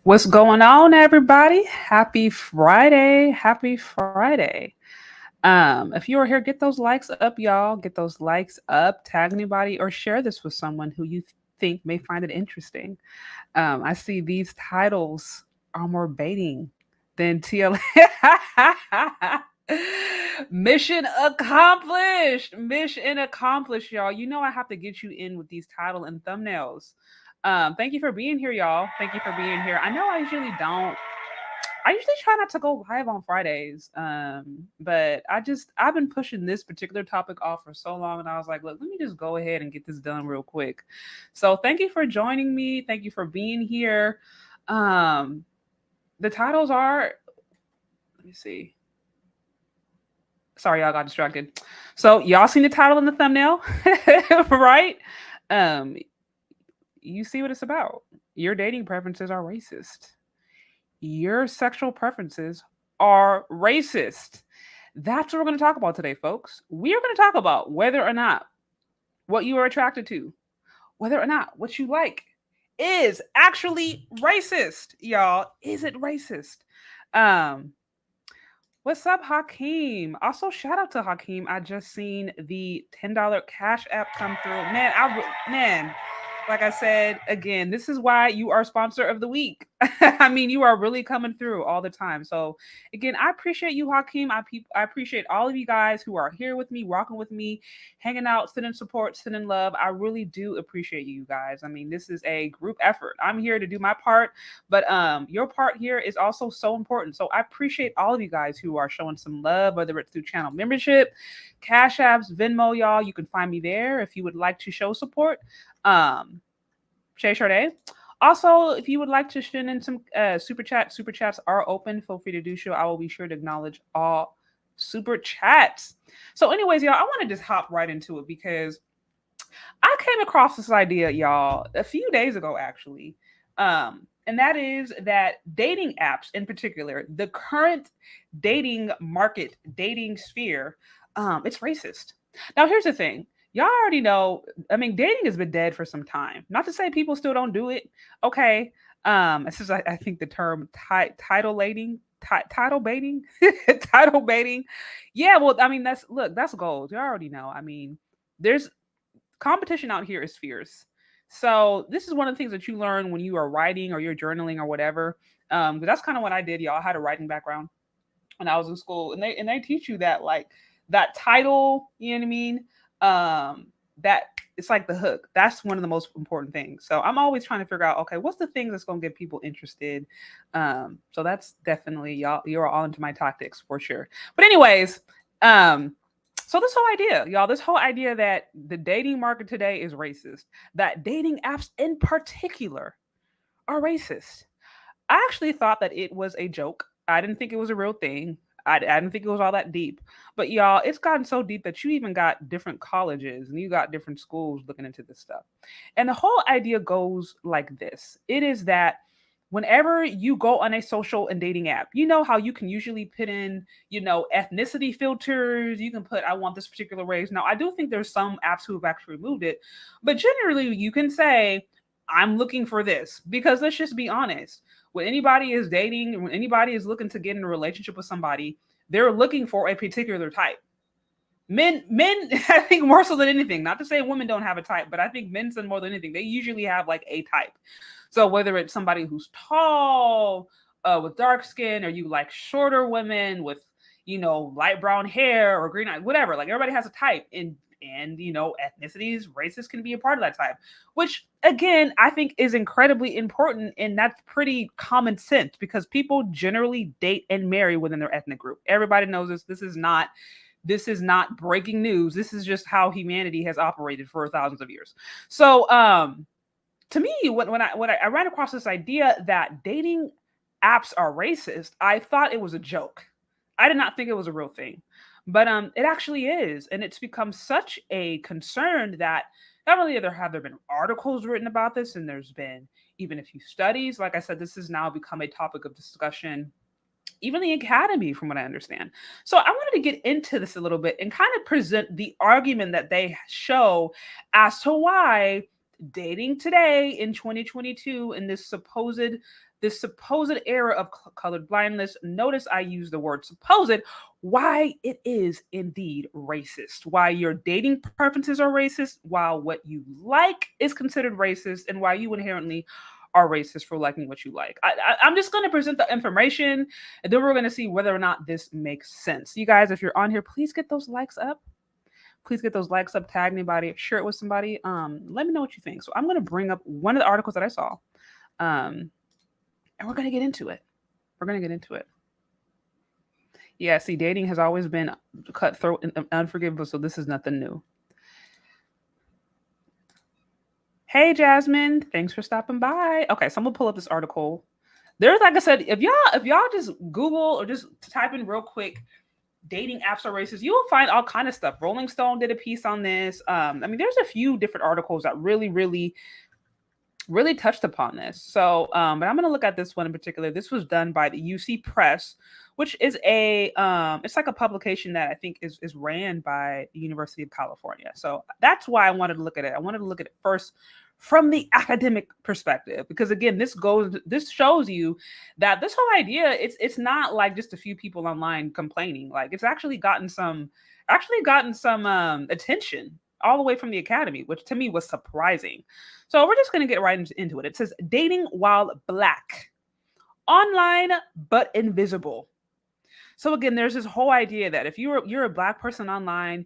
What's going on, everybody? Happy Friday. Happy Friday. If you are here, get those likes up, y'all. Get those likes up, tag anybody, or share this with someone who you think may find it interesting. I see these titles are more baiting than TLA. Mission accomplished. Mission accomplished, y'all. You know I have to get you in with these title and thumbnails. Thank you for being here, y'all. Thank you for being here. I know I usually don't. I usually try not to go live on Fridays, but I've been pushing this particular topic off for so long, and I was like, look, let me just go ahead and get this done real quick. So thank you for joining me. Thank you for being here. Um, the titles are. Let me see. Sorry, y'all got distracted. So y'all seen the title and the thumbnail, right? Um, you see what it's about. Your dating preferences are racist. Your sexual preferences are racist. That's what we're going to talk about today, folks. We are going to talk about whether or not what you are attracted to, whether or not what you like is actually racist, y'all. Is it racist? Um, what's up, Hakeem? Also, shout out to Hakeem. I just seen the $10 Cash App come through. Man, like I said, again, this is why you are sponsor of the week. I mean, you are really coming through all the time. So, again, I appreciate you, Hakeem. I appreciate all of you guys who are here with me, rocking with me, hanging out, sending support, sending love. I really do appreciate you guys. I mean, this is a group effort. I'm here to do my part, but your part here is also so important. So, I appreciate all of you guys who are showing some love, whether it's through channel membership, Cash Apps, Venmo, y'all. You can find me there if you would like to show support. Shay Sade. Also, if you would like to send in some super chats are open. Feel free to do so. I will be sure to acknowledge all super chats. So, anyways, y'all, I want to just hop right into it because I came across this idea, y'all, a few days ago, actually. And that is that dating apps in particular, the current dating market, dating sphere, it's racist. Now, here's the thing. Y'all already know, I mean, dating has been dead for some time. Not to say people still don't do it. Okay. This is, I think, the term title baiting, title baiting, title baiting. Yeah, well, I mean, that's gold. You already know. I mean, there's competition out here is fierce. So this is one of the things that you learn when you are writing or you're journaling or whatever. But that's kind of what I did, y'all. I had a writing background when I was in school, and they teach you that like that title. You know what I mean? That it's like the hook. That's one of the most important things. So I'm always trying to figure out, okay, what's the thing that's going to get people interested? So that's definitely y'all. You're all into my tactics for sure. But anyways, so this whole idea, y'all, this whole idea that the dating market today is racist, that dating apps in particular are racist. I actually thought that it was a joke. I didn't think it was a real thing. I didn't think it was all that deep. But y'all, it's gotten so deep that you even got different colleges and you got different schools looking into this stuff. And the whole idea goes like this. It is that whenever you go on a social and dating app, you know how you can usually put in, ethnicity filters. You can put, I want this particular race. Now, I do think there's some apps who have actually removed it, but generally you can say, I'm looking for this because let's just be honest. When anybody is dating, when anybody is looking to get in a relationship with somebody, they're looking for a particular type. Men, I think more so than anything, not to say women don't have a type, but I think men more than anything, they usually have like a type. So whether it's somebody who's tall, with dark skin, or you like shorter women with, light brown hair or green eyes, whatever, like everybody has a type. And ethnicities, races can be a part of that type, which again I think is incredibly important, and that's pretty common sense because people generally date and marry within their ethnic group. Everybody knows this. This is not breaking news. This is just how humanity has operated for thousands of years. So to me, when I ran across this idea that dating apps are racist, I thought it was a joke. I did not think it was a real thing. But it actually is. And it's become such a concern that not only have there been articles written about this, and there's been even a few studies. Like I said, this has now become a topic of discussion, even the academy, from what I understand. So I wanted to get into this a little bit and kind of present the argument that they show as to why dating today in 2022 in this supposed this supposed era of colored blindness, notice I use the word supposed, why it is indeed racist, why your dating preferences are racist, while what you like is considered racist, and why you inherently are racist for liking what you like. I'm just going to present the information, and then we're going to see whether or not this makes sense. You guys, if you're on here, please get those likes up. Please get those likes up, tag anybody, share it with somebody. Let me know what you think. So I'm going to bring up one of the articles that I saw, and we're going to get into it. We're going to get into it. Yeah, see, dating has always been cutthroat and unforgivable, so this is nothing new. Hey, Jasmine, thanks for stopping by. Okay, so I'm gonna pull up this article. There's, like I said, if y'all just Google or just type in real quick, dating apps are racist, you will find all kind of stuff. Rolling Stone did a piece on this. I mean, there's a few different articles that really touched upon this. So, but I'm going to look at this one in particular. This was done by the UC Press, which is it's like a publication that I think is ran by the University of California. So that's why I wanted to look at it. I wanted to look at it first from the academic perspective, because again, this shows you that this whole idea, it's not like just a few people online complaining. Like, it's actually gotten some attention all the way from the academy, which to me was surprising. So we're just going to get right into it. It says, dating while Black, online but invisible. So again, there's this whole idea that if you're a Black person online,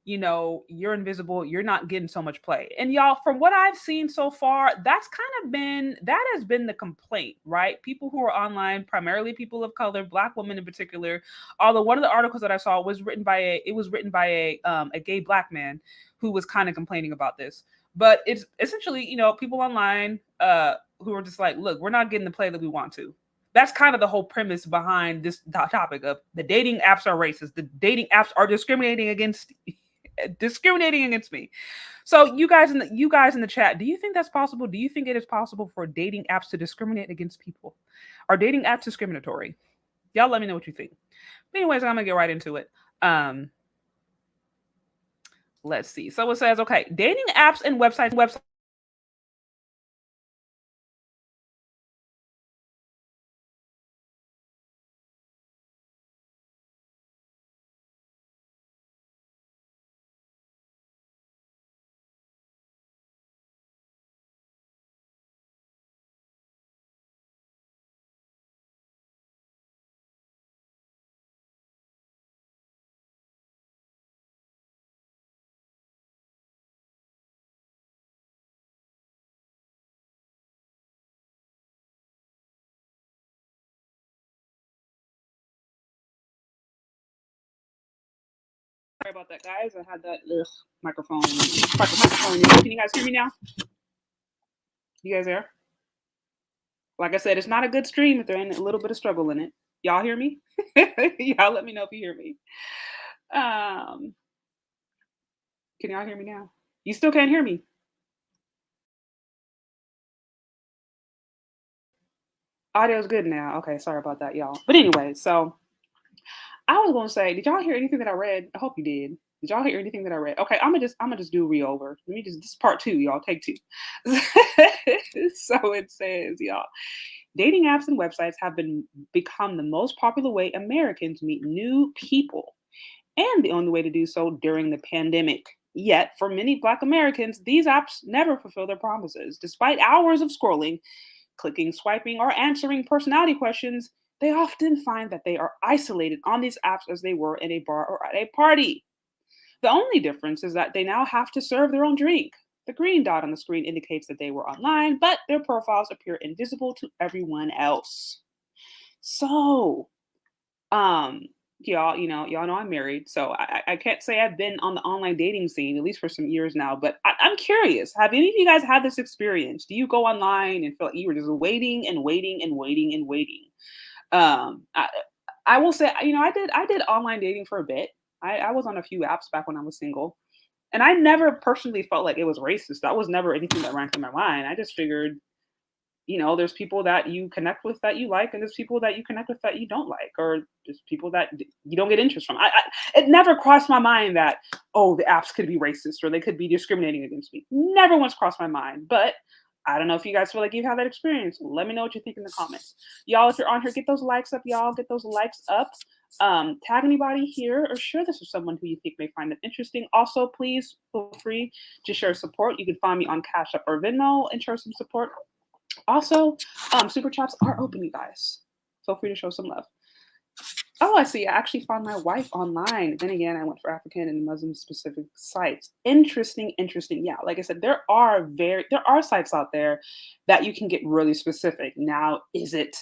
you're invisible, you're not getting so much play. And y'all, from what I've seen so far, that has been the complaint, right? People who are online, primarily people of color, Black women in particular. Although one of the articles that I saw was written by a gay Black man who was kind of complaining about this. But it's essentially, people online who are just like, look, we're not getting the play that we want to. That's kind of the whole premise behind this topic of the dating apps are racist. The dating apps are discriminating against me. So you guys in the chat, do you think that's possible? Do you think it is possible for dating apps to discriminate against people? Are dating apps discriminatory? Y'all let me know what you think. But anyways, I'm gonna get right into it. Let's see. So it says, okay, dating apps and websites. Sorry about that, guys. I had that microphone. Can you guys hear me now? You guys there? Like I said, it's not a good stream if there ain't a little bit of struggle in it. Y'all hear me? Y'all let me know if you hear me. Can y'all hear me now? You still can't hear me? Audio's good now. Okay, sorry about that, y'all. But anyway, so I was gonna say, did y'all hear anything that I read? I hope you did. Did y'all hear anything that I read? Okay, I'm gonna just do re-over. This is part 2, y'all. Take 2. So it says, y'all, dating apps and websites have become the most popular way Americans meet new people, and the only way to do so during the pandemic. Yet, for many Black Americans, these apps never fulfill their promises. Despite hours of scrolling, clicking, swiping, or answering personality questions, they often find that they are isolated on these apps as they were in a bar or at a party. The only difference is that they now have to serve their own drink. The green dot on the screen indicates that they were online, but their profiles appear invisible to everyone else. So, y'all know I'm married, so I can't say I've been on the online dating scene, at least for some years now, but I'm curious, have any of you guys had this experience? Do you go online and feel like you were just waiting and waiting and waiting and waiting? I will say, I did online dating for a bit. I was on a few apps back when I was single, and I never personally felt like it was racist. That was never anything that ran through my mind. I just figured, there's people that you connect with that you like, and there's people that you connect with that you don't like, or there's people that you don't get interest from. It never crossed my mind that, oh, the apps could be racist or they could be discriminating against me. Never once crossed my mind. But I don't know if you guys feel like you've had that experience. Let me know what you think in the comments. Y'all, if you're on here, get those likes up, y'all. Get those likes up. Tag anybody here or share this with someone who you think may find it interesting. Also, please feel free to share support. You can find me on Cash App or Venmo and share some support. Also, super chats are open, you guys. Feel free to show some love. Oh, I see. I actually found my wife online. Then again, I went for African and Muslim specific sites. Interesting, interesting. Yeah, like I said, there are sites out there that you can get really specific. Now, is it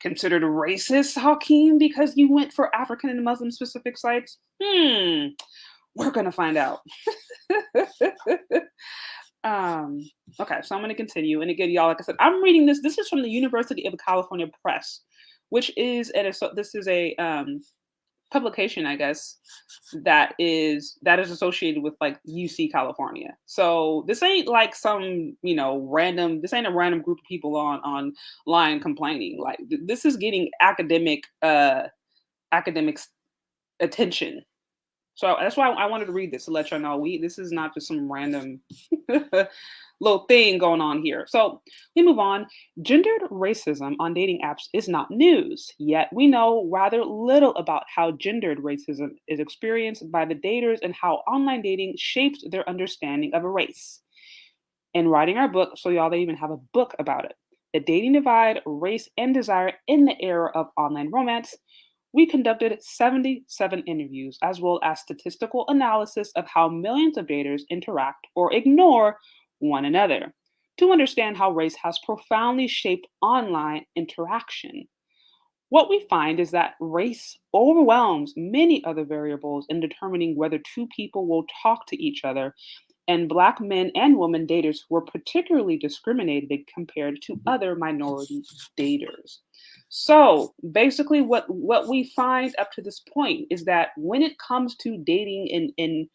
considered racist, Hakeem, because you went for African and Muslim specific sites? We're gonna find out. Okay, so I'm gonna continue. And again, y'all, like I said, I'm reading this. This is from the University of California Press, which is this is a publication, I guess, that is associated with like UC California. So this ain't like some random. This ain't a random group of people online complaining. Like this is getting academics attention. So that's why I wanted to read this to let y'all know this is not just some random little thing going on here. So we move on. Gendered racism on dating apps is not news, yet we know rather little about how gendered racism is experienced by the daters and how online dating shapes their understanding of a race. In writing our book, so y'all, they even have a book about it, The Dating Divide, Race and Desire in the Era of Online Romance, we conducted 77 interviews as well as statistical analysis of how millions of daters interact or ignore one another to understand how race has profoundly shaped online interaction. What we find is that race overwhelms many other variables in determining whether two people will talk to each other, and Black men and women daters were particularly discriminated compared to other minority daters. So basically, what we find up to this point is that when it comes to dating in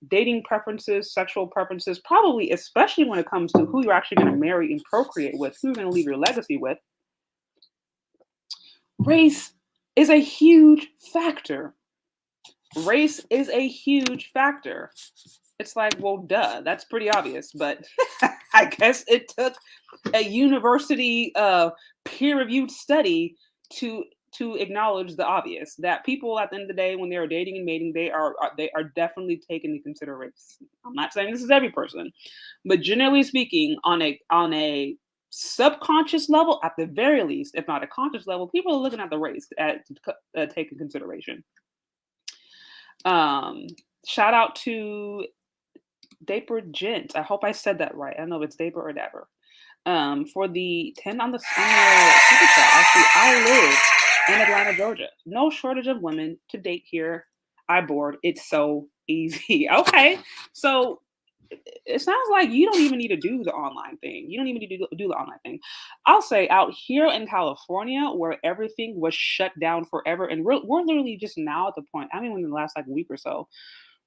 dating preferences, sexual preferences, probably especially when it comes to who you're actually going to marry and procreate with, who you're going to leave your legacy with, race is a huge factor. Race is a huge factor. It's like, well, duh, that's pretty obvious. But I guess it took a university peer-reviewed study to acknowledge the obvious, that people at the end of the day, when they are dating and mating, they are definitely taken into consideration. I'm not saying this is every person, but generally speaking, on a subconscious level, at the very least, if not a conscious level, people are looking at the race to take in consideration. Shout out to Dapper Gent. I hope I said that right. I don't know if it's Dapper or Dapper. For the 10 on the super chat. Actually, I live in Atlanta, Georgia. No shortage of women to date here. I bored. It's so easy. Okay. So it sounds like you don't even need to do the online thing. You don't even need to do the online thing. I'll say out here in California, where everything was shut down forever, and we're literally just now at the point, I mean, in the last like week or so,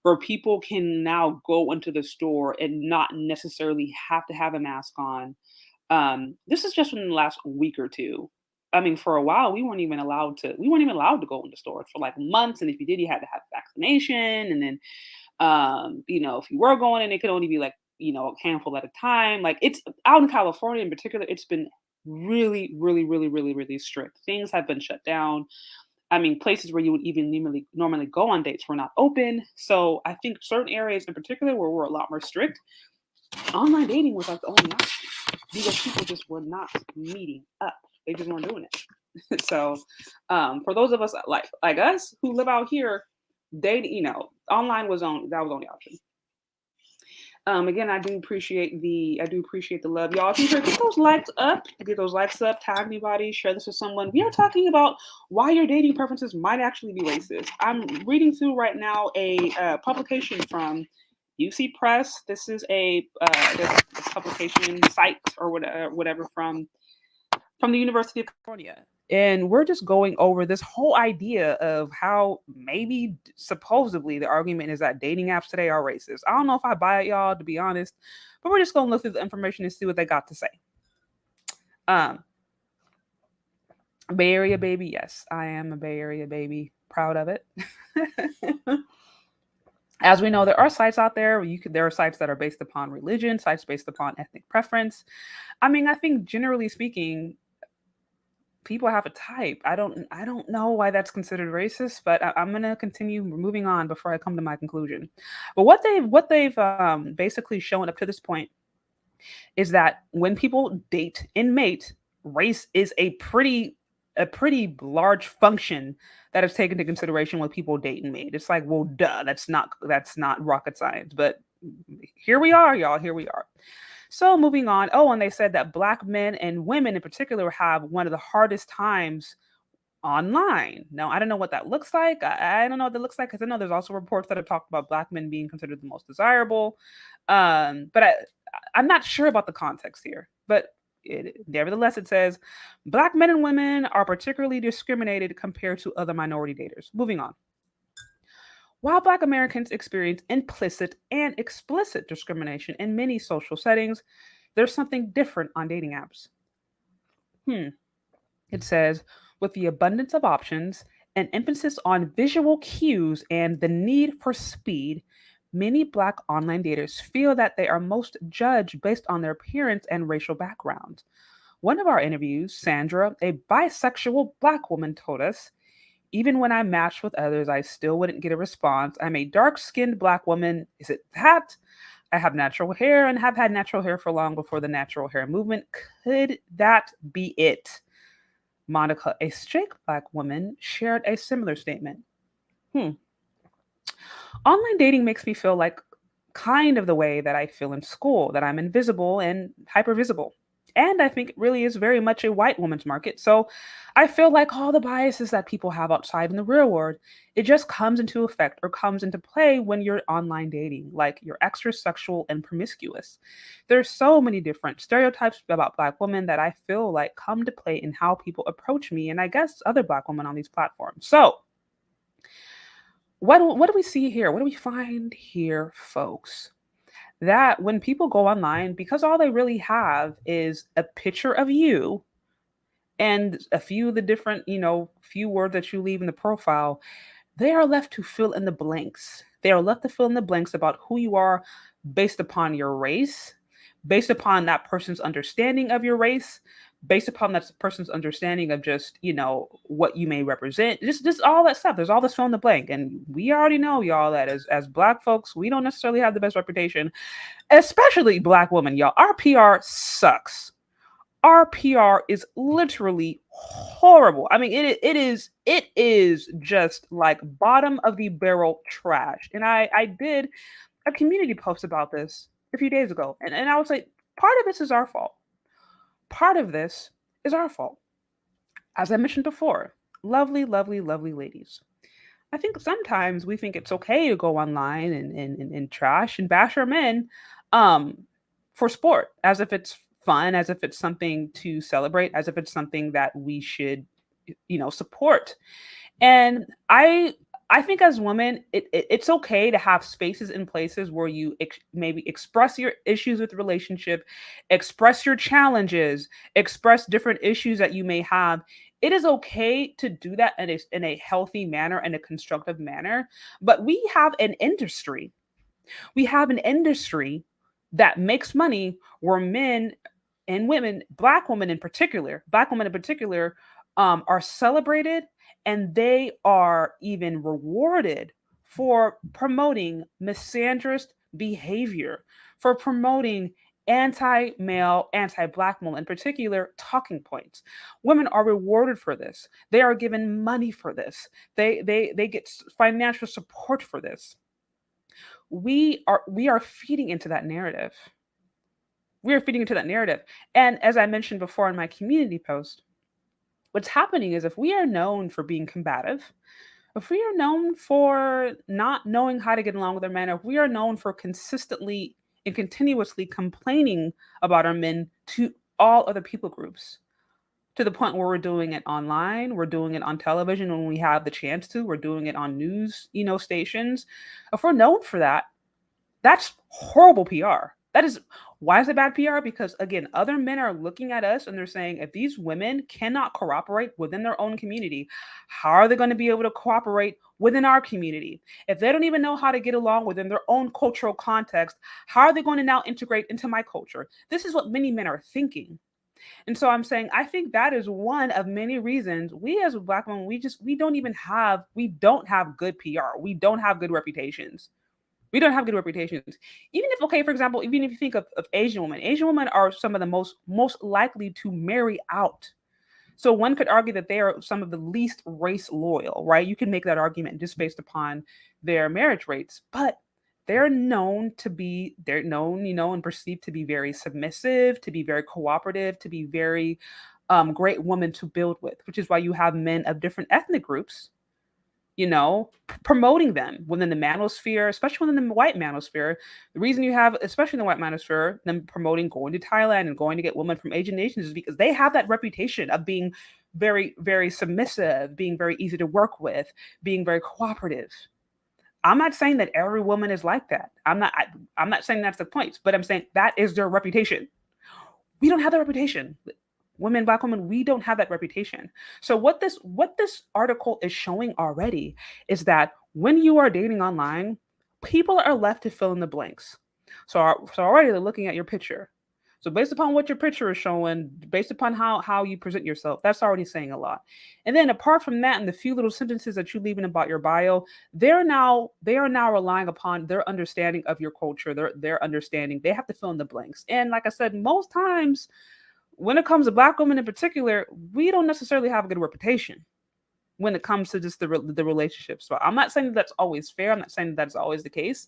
where people can now go into the store and not necessarily have to have a mask on. This is just in the last week or two. I mean, for a while, we weren't even allowed to go into stores for like months. And if you did, you had to have vaccination. And then, if you were going in, it could only be like, a handful at a time. Like it's out in California in particular, it's been really, really, really, really, really strict. Things have been shut down. I mean, places where you would even normally go on dates were not open. So I think certain areas in particular where we're a lot more strict, online dating was like the only option because people just were not meeting up. They just weren't doing it. So for those of us like us who live out here, dating, online was the only option. Again, I do appreciate the love, y'all. If you get those likes up, tag anybody, share this with someone. We are talking about why your dating preferences might actually be racist. I'm reading through right now a publication from UC Press. This is a publication site or whatever from the University of California. And we're just going over this whole idea of how maybe supposedly the argument is that dating apps today are racist. I don't know if I buy it, y'all, to be honest, but we're just going to look through the information and see what they got to say. Bay Area baby. Yes, I am a Bay Area baby. Proud of it. As we know, there are sites out there where there are sites that are based upon religion, sites based upon ethnic preference. I mean, I think generally speaking, people have a type. I don't know why that's considered racist, but I'm gonna continue moving on before I come to my conclusion. But what they've basically shown up to this point is that when people date and mate, race is a pretty large function that is taken into consideration when people date and mate. It's like, well, duh, that's not rocket science, but here we are, y'all. Here we are. So moving on. Oh, and they said that black men and women in particular have one of the hardest times online. Now, I don't know what that looks like. I don't know what that looks like because I know there's also reports that have talked about black men being considered the most desirable. But I'm not sure about the context here. But nevertheless, it says black men and women are particularly discriminated compared to other minority daters. Moving on. While Black Americans experience implicit and explicit discrimination in many social settings, there's something different on dating apps. Hmm. It says, with the abundance of options, an emphasis on visual cues, and the need for speed, many Black online daters feel that they are most judged based on their appearance and racial background. One of our interviews, Sandra, a bisexual Black woman, told us, even when I matched with others, I still wouldn't get a response. I'm a dark skinned Black woman. Is it that? I have natural hair and have had natural hair for long before the natural hair movement. Could that be it? Monica, a straight Black woman, shared a similar statement. Hmm. Online dating makes me feel like kind of the way that I feel in school, that I'm invisible and hypervisible. And I think it really is very much a white woman's market. So I feel like all the biases that people have outside in the real world, it just comes into effect or comes into play when you're online dating, like you're extra sexual and promiscuous. There's so many different stereotypes about Black women that I feel like come to play in how people approach me and I guess other Black women on these platforms. So what do we see here? What do we find here, folks? That when people go online, because all they really have is a picture of you and a few of the different, few words that you leave in the profile, they are left to fill in the blanks. They are left to fill in the blanks about who you are based upon your race, based upon that person's understanding of your race, based upon that person's understanding of just, what you may represent. Just all that stuff. There's all this fill in the blank. And we already know, y'all, that as Black folks, we don't necessarily have the best reputation, especially Black women, y'all. Our PR sucks. Our PR is literally horrible. I mean, it is just like bottom of the barrel trash. And I did a community post about this a few days ago, and I was like, part of this is our fault. Part of this is our fault. As I mentioned before, lovely, lovely, lovely ladies. I think sometimes we think it's okay to go online and trash and bash our men um, for sport, as if it's fun, as if it's something to celebrate, as if it's something that we should, support. And I think as women, it's okay to have spaces and places where you maybe express your issues with the relationship, express your challenges, express different issues that you may have. It is okay to do that in a healthy manner and a constructive manner. But we have an industry. We have an industry that makes money where men and women, black women in particular, are celebrated and they are even rewarded for promoting misandrist behavior, for promoting anti-male, anti-black male in particular talking points. Women are rewarded for this. They are given money for this. They get financial support for this. We are feeding into that narrative. We are feeding into that narrative. And as I mentioned before in my community post, what's happening is if we are known for being combative, if we are known for not knowing how to get along with our men, if we are known for consistently and continuously complaining about our men to all other people groups, to the point where we're doing it online, we're doing it on television when we have the chance to, we're doing it on news, stations. If we're known for that, that's horrible PR. That is why is it bad PR? Because again, other men are looking at us and they're saying, if these women cannot cooperate within their own community, how are they going to be able to cooperate within our community? If they don't even know how to get along within their own cultural context, how are they going to now integrate into my culture? This is what many men are thinking. And so I'm saying I think that is one of many reasons we as Black women, we don't have good PR. We don't have good reputations. We don't have good reputations. Even if, okay, for example, even if you think of Asian women are some of the most likely to marry out. So one could argue that they are some of the least race loyal, right? You can make that argument just based upon their marriage rates, but they're known, and perceived to be very submissive, to be very cooperative, to be very great women to build with, which is why you have men of different ethnic groups, promoting them within the manosphere, especially within the white manosphere. The reason you have, especially in the white manosphere, them promoting going to Thailand and going to get women from Asian nations is because they have that reputation of being very, very submissive, being very easy to work with, being very cooperative. I'm not saying that every woman is like that. I'm not saying that's the point, but I'm saying that is their reputation. We don't have that reputation. Women, Black women, we don't have that reputation. So what this article is showing already is that when you are dating online, people are left to fill in the blanks. So already they're looking at your picture. So based upon what your picture is showing, based upon how you present yourself, that's already saying a lot. And then apart from that, and the few little sentences that you leave in about your bio, they are now relying upon their understanding of your culture, their understanding. They have to fill in the blanks. And like I said, most times when it comes to Black women in particular, we don't necessarily have a good reputation when it comes to just the relationship. So I'm not saying that that's always fair. I'm not saying that that's always the case.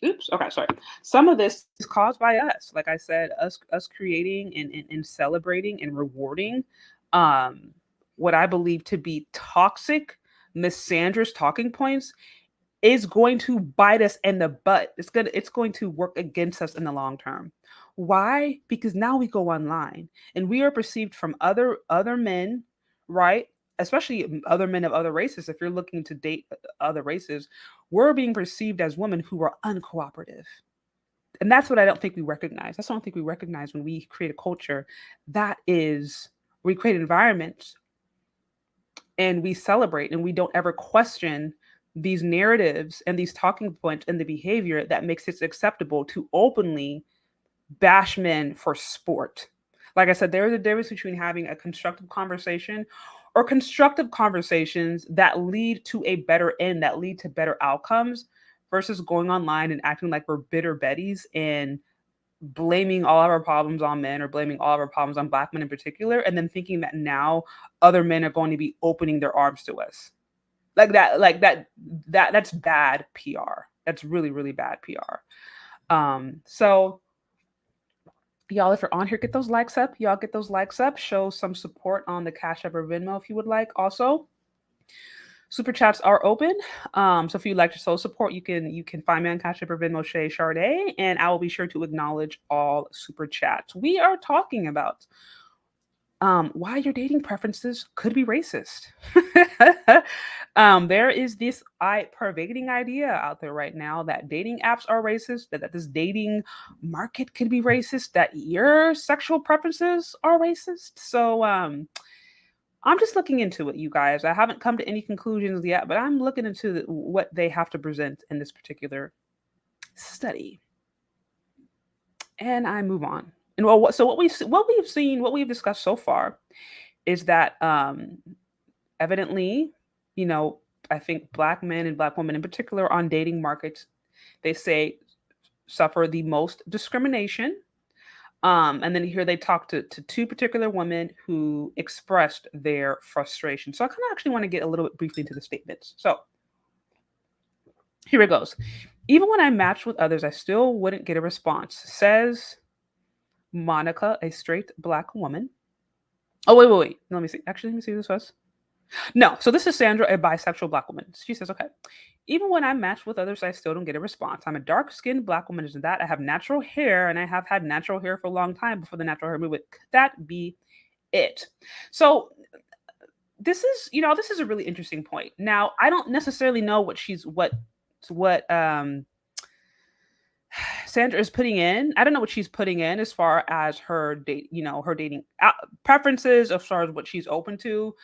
Oops. Okay, sorry. Some of this is caused by us. Like I said, us creating and celebrating and rewarding um what I believe to be toxic, misandrous talking points is going to bite us in the butt. It's going to work against us in the long term. Why? Because now we go online and we are perceived from other men, right? Especially other men of other races. If you're looking to date other races, we're being perceived as women who are uncooperative. And that's what I don't think we recognize. That's what I don't think we recognize when we create a culture that is we create environments and we celebrate and we don't ever question these narratives and these talking points and the behavior that makes it acceptable to openly bash men for sport. Like I said, there is a difference between having a constructive conversation or constructive conversations that lead to a better end, that lead to better outcomes, versus going online and acting like we're bitter Bettys and blaming all of our problems on men or blaming all of our problems on Black men in particular, and then thinking that now other men are going to be opening their arms to us. That's bad PR. That's really, really bad PR. So y'all, if you're on here, get those likes up. Y'all get those likes up. Show some support on the Cash App or Venmo if you would like. Also, super chats are open. So if you'd like to show support, you can find me on Cash App or Venmo, Shay Charday, and I will be sure to acknowledge all super chats. We are talking about why your dating preferences could be racist. There is this pervading idea out there right now that dating apps are racist, that this dating market could be racist, that your sexual preferences are racist. So I'm just looking into it, you guys. I haven't come to any conclusions yet, but I'm looking into what they have to present in this particular study. And I move on. And so what we've discussed so far is that evidently, you know, I think Black men and Black women in particular on dating markets, they say suffer the most discrimination. And then here they talk to two particular women who expressed their frustration. So I kind of actually want to get a little bit briefly into the statements. So here it goes. Even when I matched with others, I still wouldn't get a response, says Monica, a straight Black woman. Oh, wait. Let me see. Actually, let me see this first. No, so this is Sandra, a bisexual Black woman. She says, okay, even when I match with others, I still don't get a response. I'm a dark skinned Black woman, isn't that? I have natural hair and I have had natural hair for a long time before the natural hair movement. Could that be it? So this is a really interesting point. Now, I don't necessarily know what Sandra is putting in. I don't know what she's putting in as far as her dating preferences, as far as what she's open to.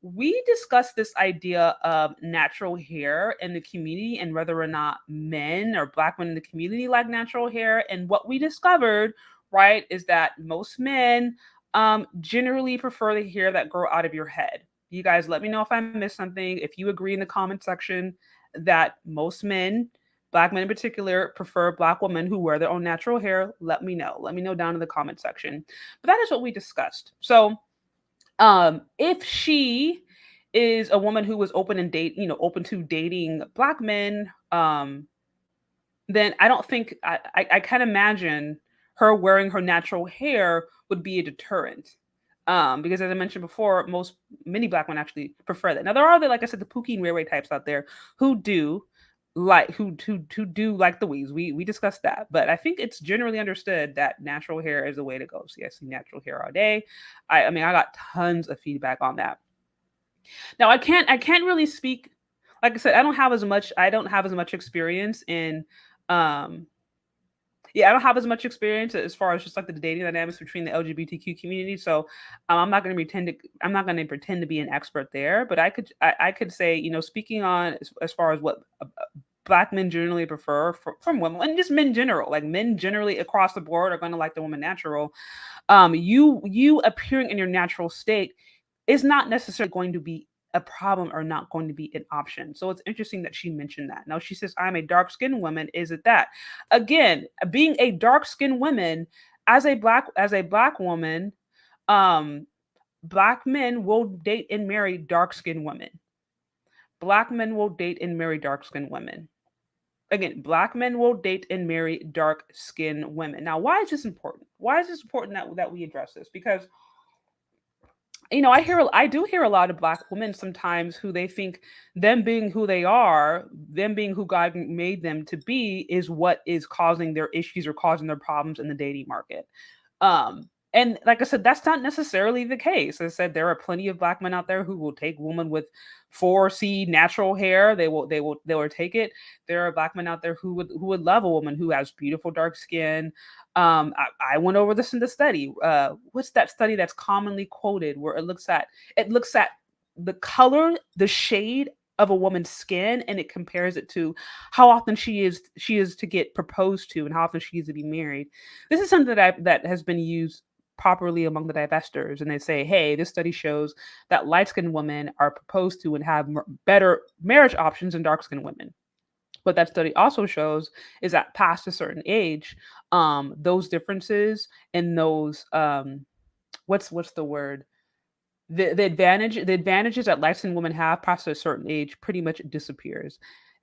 We discussed this idea of natural hair in the community and whether or not men or black men in the community like natural hair. And what we discovered, right, is that most men generally prefer the hair that grow out of your head. You guys let me know if I missed something. If you agree in the comment section that most men, black men in particular, prefer black women who wear their own natural hair, let me know. Let me know down in the comment section. But that is what we discussed. So if she is a woman who was open to dating black men, then I don't think I can't imagine her wearing her natural hair would be a deterrent. Because as I mentioned before, many black men actually prefer that. Now there are like I said, the Pookie and Ray Ray types out there who do who do like the weaves. We discussed that, but I think it's generally understood that natural hair is the way to go. So yes, natural hair all day. I mean, I got tons of feedback on that. Now I can't really speak. Like I said, I don't have as much experience in um yeah, I don't have as much experience as far as just like the dating dynamics between the LGBTQ community. So I'm not going to pretend to be an expert there, but I could say, speaking on as far as what black men generally prefer from women, and just men general, like men generally across the board are going to like the woman natural. You appearing in your natural state is not necessarily going to be a problem or not going to be an option. So it's interesting that she mentioned that. Now she says, I'm a dark skinned woman. Is it that? Again, being a dark skinned woman as a black woman, um, black men will date and marry dark skinned women. Black men will date and marry dark skinned women. Again, black men will date and marry dark skinned women. Now, why is this important? Why is this important that we address this? Because I do hear a lot of black women sometimes who they think them being who they are, them being who God made them to be, is what is causing their issues or causing their problems in the dating market. And like I said, that's not necessarily the case. As I said, there are plenty of black men out there who will take women with 4C natural hair. They will take it. There are black men out there who would love a woman who has beautiful dark skin. I went over this in the study. What's that study that's commonly quoted where it looks at the color, the shade of a woman's skin, and it compares it to how often she is to get proposed to and how often she is to be married. This is something that has been used properly among the divestors, and they say, hey, this study shows that light-skinned women are proposed to and have better marriage options than dark-skinned women. What that study also shows is that past a certain age, those differences and those what's the word, the advantages that light skinned women have past a certain age pretty much disappears.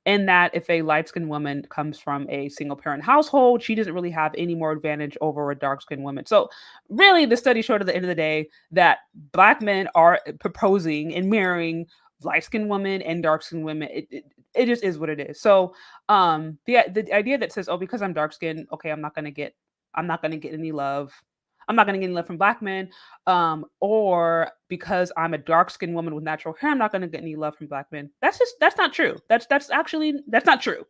And that if a light skinned woman comes from a single parent household, she doesn't really have any more advantage over a dark skinned woman. So really the study showed at the end of the day that black men are proposing and marrying light skinned women and dark skinned women. It just is what it is. So the idea that says, oh, because I'm dark skinned, okay, I'm not gonna get any love. I'm not gonna get any love from black men, or because I'm a dark skinned woman with natural hair, I'm not going to get any love from black men. That's not true. That's not true.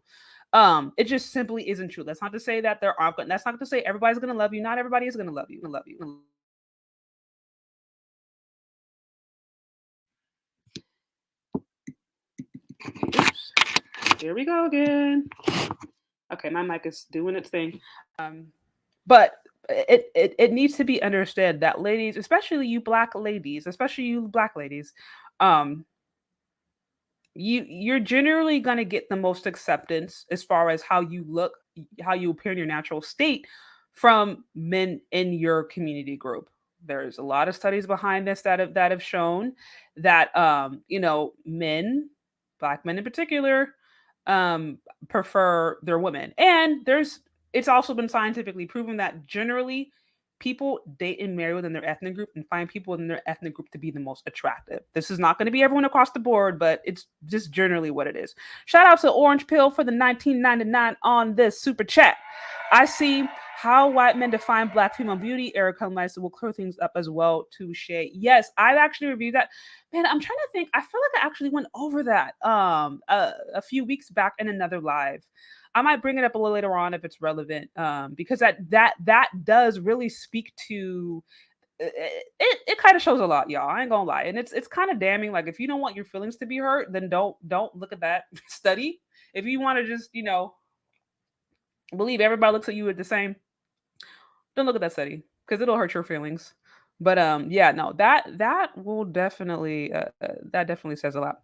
It just simply isn't true. That's not to say that there aren't. That's not to say everybody's going to love you. Not everybody is going to love you. Love you. Oops. Here we go again. Okay, my mic is doing its thing. But it needs to be understood that ladies, especially you black ladies, um, you're generally going to get the most acceptance as far as how you look, how you appear in your natural state from men in your community group. There's a lot of studies behind this that have shown that men, black men in particular, um prefer their women. And it's also been scientifically proven that generally people date and marry within their ethnic group and find people in their ethnic group to be the most attractive. This is not going to be everyone across the board, but it's just generally what it is. Shout out to Orange Pill for the 1999 on this super chat. I see How white men define black female beauty. Erica Meister will clear things up as well. Touche. Yes, I've actually reviewed that. Man, I'm trying to think. I feel like I actually went over that a few weeks back in another live. I might bring it up a little later on if it's relevant, because that does really speak to it kind of shows a lot, y'all. I ain't gonna lie, and it's kind of damning. Like, if you don't want your feelings to be hurt, then don't look at that study. If you want to just believe everybody looks at you the same, don't look at that study because it'll hurt your feelings. But yeah, no, that will definitely that definitely says a lot.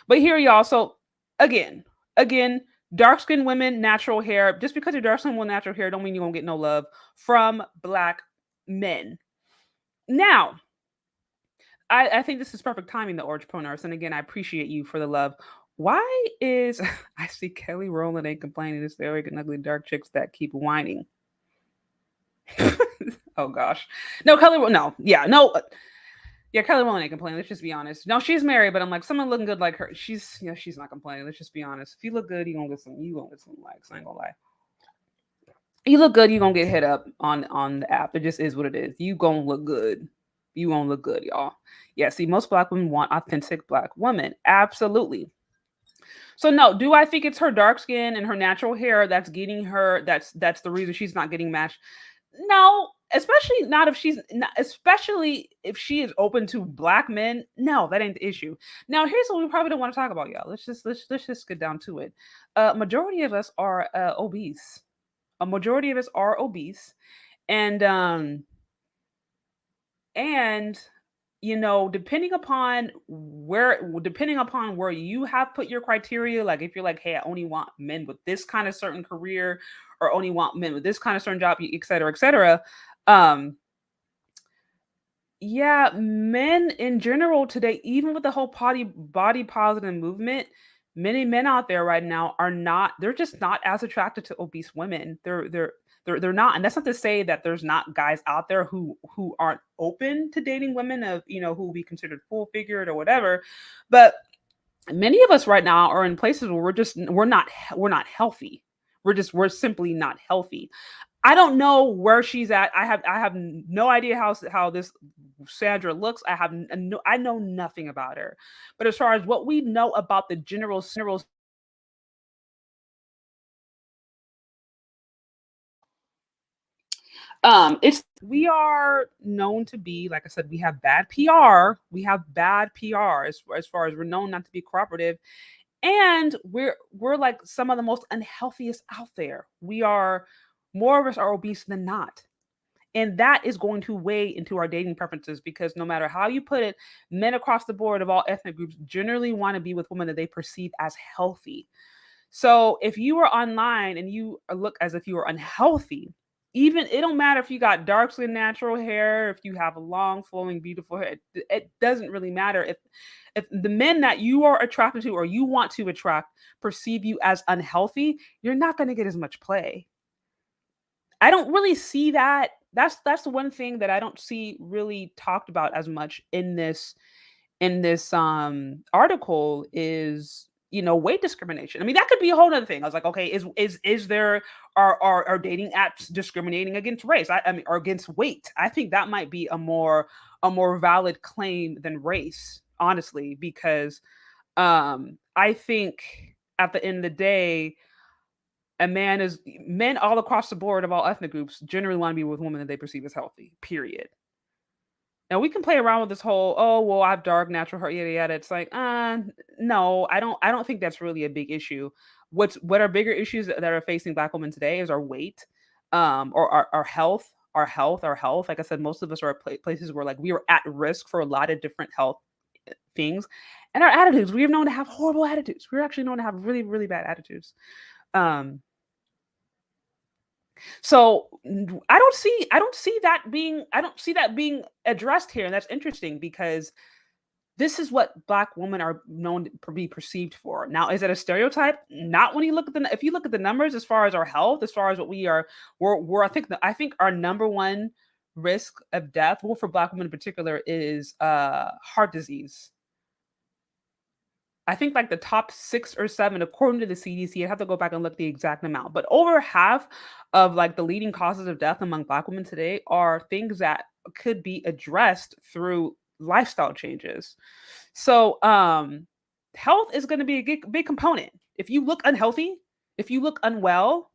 But here, y'all. So again, again, dark skinned women, natural hair. Just because you're dark skinned with natural hair, don't mean you're gonna get no love from black men. Now, I think this is perfect timing, the orange pronars. And again, I appreciate you for the love. Why is I see Kelly Rowland ain't complaining? It's the arrogant, ugly, dark chicks that keep whining. Oh gosh, no, no, yeah, no, yeah, Kelly Rowland ain't complaining. Let's just be honest. No, she's married, but I'm like, someone looking good like her. She's not complaining. Let's just be honest. If you look good, you gonna get some. You gonna get some likes. I ain't gonna lie. You look good, you gonna get hit up on the app. It just is what it is. You gonna look good. You gonna look good, y'all. Yeah. See, most black women want authentic black women. Absolutely. So no, do I think it's her dark skin and her natural hair that's getting her? That's the reason she's not getting matched. No, especially not if she's not, especially if she is open to black men. No, that ain't the issue. Now, here's what we probably don't want to talk about, y'all. Let's just get down to it. Majority of us are obese. A majority of us are obese, and and depending upon where you have put your criteria, like if you're like, hey, I only want men with this kind of certain career, or only want men with this kind of certain job, et cetera, et cetera. um yeah, men in general today, even with the whole body positive movement, many men out there right now are not, they're just not as attracted to obese women. They're not. And that's not to say that there's not guys out there who aren't open to dating women of, who we considered full figured or whatever. But many of us right now are in places where we're not healthy. We're simply not healthy. I don't know where she's at. I have no idea how this Sandra looks. I know nothing about her. But as far as what we know about the general, it's we are known to be, like I said, we have bad PR. We have bad PR as far as we're known not to be cooperative, and we're like some of the most unhealthiest out there. We are More of us are obese than not. And that is going to weigh into our dating preferences, because no matter how you put it, men across the board of all ethnic groups generally want to be with women that they perceive as healthy. So if you are online and you look as if you are unhealthy, even it don't matter if you got dark skin, natural hair, if you have a long, flowing, beautiful hair, it doesn't really matter. If the men that you are attracted to or you want to attract perceive you as unhealthy, you're not going to get as much play. I don't really see that. That's the one thing that I don't see really talked about as much in this article is, weight discrimination. I mean, that could be a whole other thing. I was like, okay, is there are dating apps discriminating against race? I mean, or against weight? I think that might be a more valid claim than race, honestly, because I think at the end of the day, men all across the board of all ethnic groups generally want to be with women that they perceive as healthy. Period. And we can play around with this whole, oh well, I have dark natural hair, yada yada. It's like, no, I don't think that's really a big issue. What are bigger issues that are facing black women today is our weight, or our health, our health. Like I said, most of us are at places where like we are at risk for a lot of different health things, and our attitudes. We are known to have horrible attitudes. We're actually known to have really, really bad attitudes. Um, So I don't see that being addressed here, and that's interesting because this is what black women are known to be perceived for. Now, is it a stereotype? Not when you look at if you look at the numbers as far as our health, as far as what we are, I think our number one risk of death, well, for black women in particular, is heart disease. I think like the top 6 or 7, according to the CDC, I have to go back and look the exact amount, but over half of like the leading causes of death among Black women today are things that could be addressed through lifestyle changes. So, health is going to be a big component. If you look unhealthy, if you look unwell,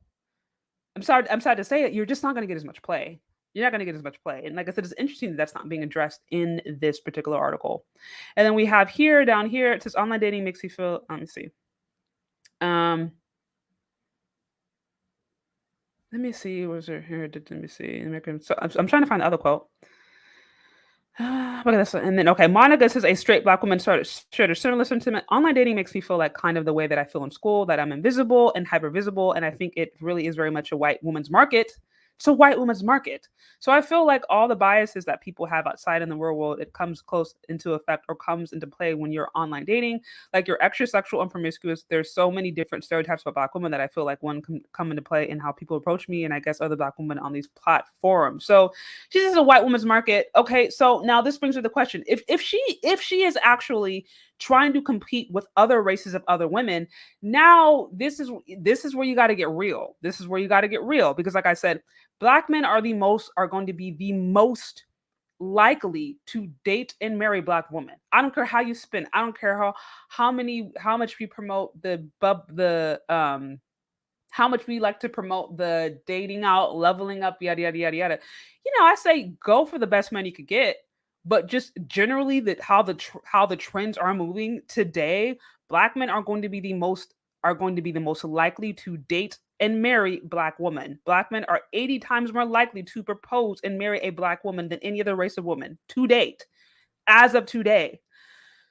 I'm sorry to say it, you're just not going to get as much play. You're not going to get as much play. And like I said, it's interesting that that's not being addressed in this particular article. And then we have here, down here, it says online dating makes you feel, let me see. Um, let me see, was there here? Let me see. So I'm trying to find the other quote. Look at this one. And then, okay, Monica says a straight Black woman shared a similar sentiment. Online dating makes me feel like kind of the way that I feel in school, that I'm invisible and hyper visible. And I think it really is very much a white woman's market. It's a white woman's market. So I feel like all the biases that people have outside in the real world, it comes close into effect or comes into play when you're online dating. Like you're extra sexual and promiscuous. There's so many different stereotypes about Black women that I feel like one can come into play in how people approach me and I guess other Black women on these platforms. So she says a white woman's market. Okay, so now this brings me to the question: if she is actually trying to compete with other races of other women, now this is where you got to get real. This is where you got to get real because, like I said, Black men are going to be the most likely to date and marry Black women. I don't care how you spin. I don't care how much we promote how much we like to promote the dating out, leveling up, yada yada yada yada. I say go for the best man you could get, but just generally that how the trends are moving today, Black men are going to be the most likely to date and marry Black women. Black men are 80 times more likely to propose and marry a Black woman than any other race of woman to date, as of today.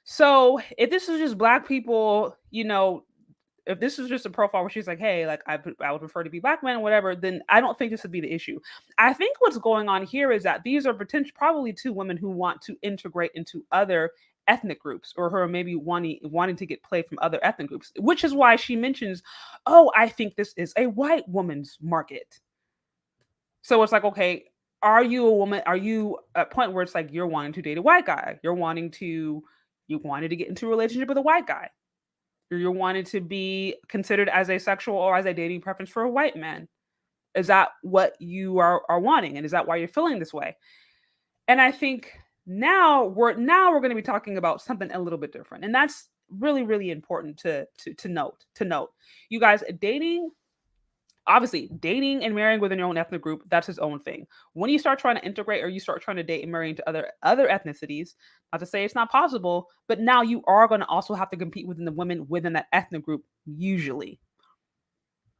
So if this is just Black people, if this is just a profile where she's like, hey, like I would prefer to be Black man or whatever, then I don't think this would be the issue. I think what's going on here is that these are probably two women who want to integrate into other ethnic groups or who are maybe wanting to get play from other ethnic groups, which is why she mentions, oh, I think this is a white woman's market. So it's like, okay, are you a woman? Are you at a point where it's like you're wanting to date a white guy? You wanted to get into a relationship with a white guy. You're wanting to be considered as a sexual or as a dating preference for a white man. Is that what you are wanting? And is that why you're feeling this way? And I think now we're going to be talking about something a little bit different. And that's really, really important to note. You guys, obviously dating and marrying within your own ethnic group, that's his own thing. When you start trying to integrate or you start trying to date and marry into other ethnicities, not to say it's not possible, but now you are going to also have to compete within the women within that ethnic group usually.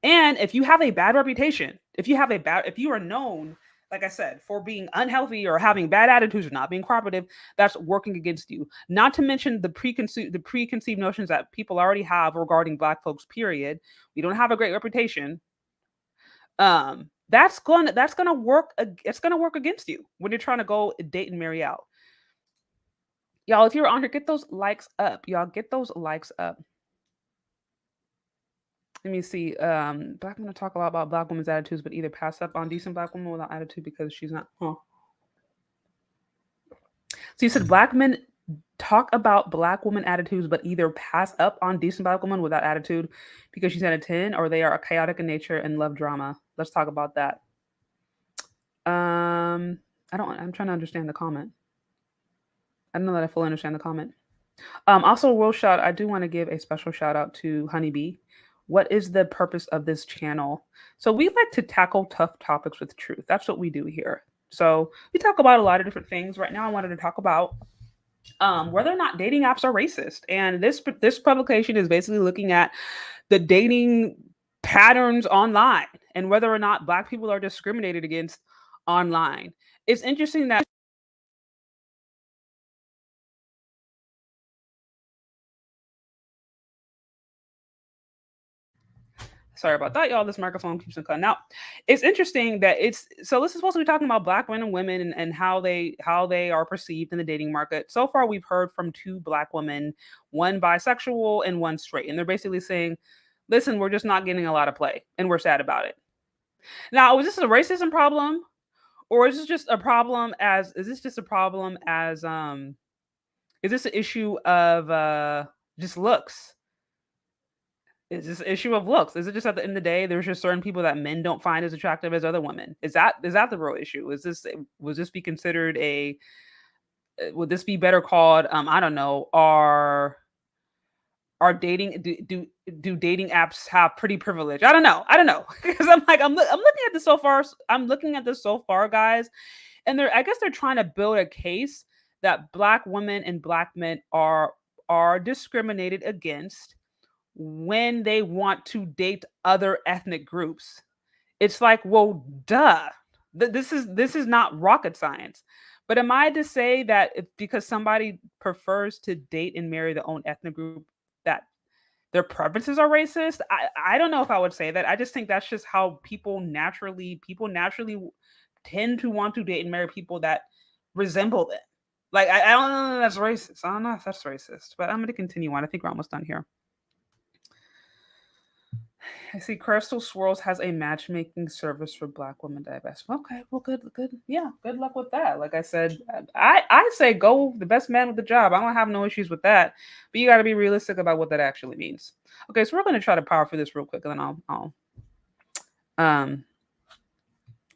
And if you have a bad reputation, if you are known, like I said, for being unhealthy or having bad attitudes or not being cooperative, that's working against you. Not to mention the preconceived notions that people already have regarding Black folks, period. We don't have a great reputation. That's gonna work. It's gonna work against you when you're trying to go date and marry out. Y'all, if you're on here, get those likes up. Y'all get those likes up. Let me see. Black women talk a lot about Black women's attitudes, but either pass up on decent Black women without attitude because she's not. Huh. So you said Black men talk about Black woman attitudes, but either pass up on decent Black women without attitude because she's at a 10, or they are chaotic in nature and love drama. Let's talk about that. I'm trying to understand the comment. I don't know that I fully understand the comment. Also, I do want to give a special shout out to Honeybee. What is the purpose of this channel? So we like to tackle tough topics with truth. That's what we do here. So we talk about a lot of different things. Right now, I wanted to talk about whether or not dating apps are racist. And this publication is basically looking at the dating patterns online and whether or not Black people are discriminated against online. It's interesting that sorry about that, y'all. This microphone keeps on cutting out. It's interesting that this is supposed to be talking about Black men and women and how they are perceived in the dating market. So far, we've heard from 2 Black women, one bisexual and one straight, and they're basically saying, "Listen, we're just not getting a lot of play, and we're sad about it." Now, is this a racism problem, or is this just a problem as? Is this just a problem as? Is this an issue of Just looks. It's just an issue of looks. Is it just at the end of the day, there's just certain people that men don't find as attractive as other women? Is that the real issue? Is this was this be considered a would this be better called I don't know, are dating do dating apps have pretty privilege? I don't know because I'm looking at this so far. I'm looking at this so far, guys, and I guess they're trying to build a case that black women and black men are discriminated against when they want to date other ethnic groups. It's like, well, duh. This is not rocket science. But am I to say that if, because somebody prefers to date and marry their own ethnic group, that their preferences are racist? I don't know if I would say that. I just think that's just how people naturally tend to want to date and marry people that resemble them. Like I don't know if that's racist. I don't know if that's racist. But I'm gonna continue on. I think we're almost done here. I see Crystal Swirls has a matchmaking service for Black women diabetes. Okay, well, good. Yeah, good luck with that. Like I said, I say go the best man with the job. I don't have no issues with that, but you got to be realistic about what that actually means. Okay, so we're going to try to power through this real quick, and then I'll um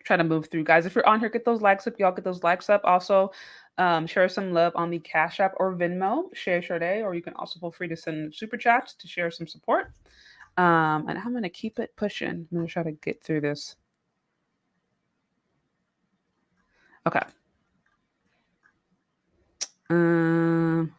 try to move through, guys. If you're on here, get those likes up. Y'all get those likes up. Also, share some love on the Cash App or Venmo, share day, or you can also feel free to send super chats to share some support. And I'm gonna keep it pushing. I'm gonna try to get through this. Okay. Um.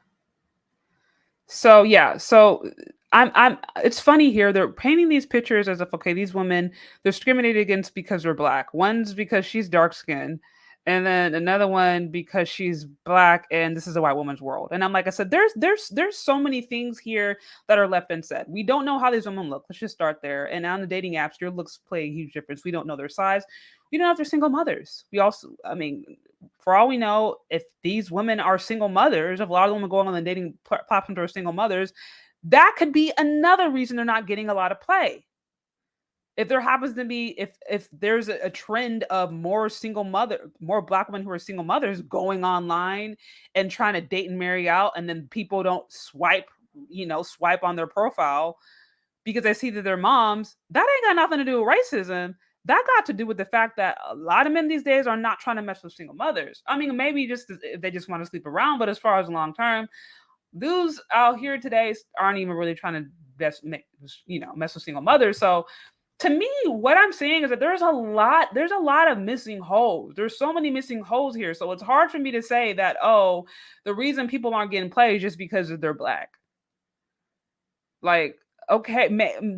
So yeah. So I'm. It's funny here. They're painting these pictures as if okay, these women they're discriminated against because they're black. One's because she's dark skinned, and then another one because she's black, and this is a white woman's world. And I'm like I said, there's so many things here that are left unsaid. We don't know how these women look. Let's just start there. And on the dating apps, your looks play a huge difference. We don't know their size. We don't know if they're single mothers. We also, I mean, for all we know, if these women are single mothers, if a lot of women going on the dating platforms are single mothers, that could be another reason they're not getting a lot of play. If there happens to be if there's a trend of more black women who are single mothers going online and trying to date and marry out, and then people don't swipe on their profile because they see that they're moms, that ain't got nothing to do with racism. That got to do with the fact that a lot of men these days are not trying to mess with single mothers. I mean, maybe just if they just want to sleep around, but as far as long term, dudes out here today aren't even really trying to mess with single mothers. So to me, what I'm saying is that there's a lot of missing holes. There's so many missing holes here. So it's hard for me to say that, oh, the reason people aren't getting played is just because they're black. Like, okay,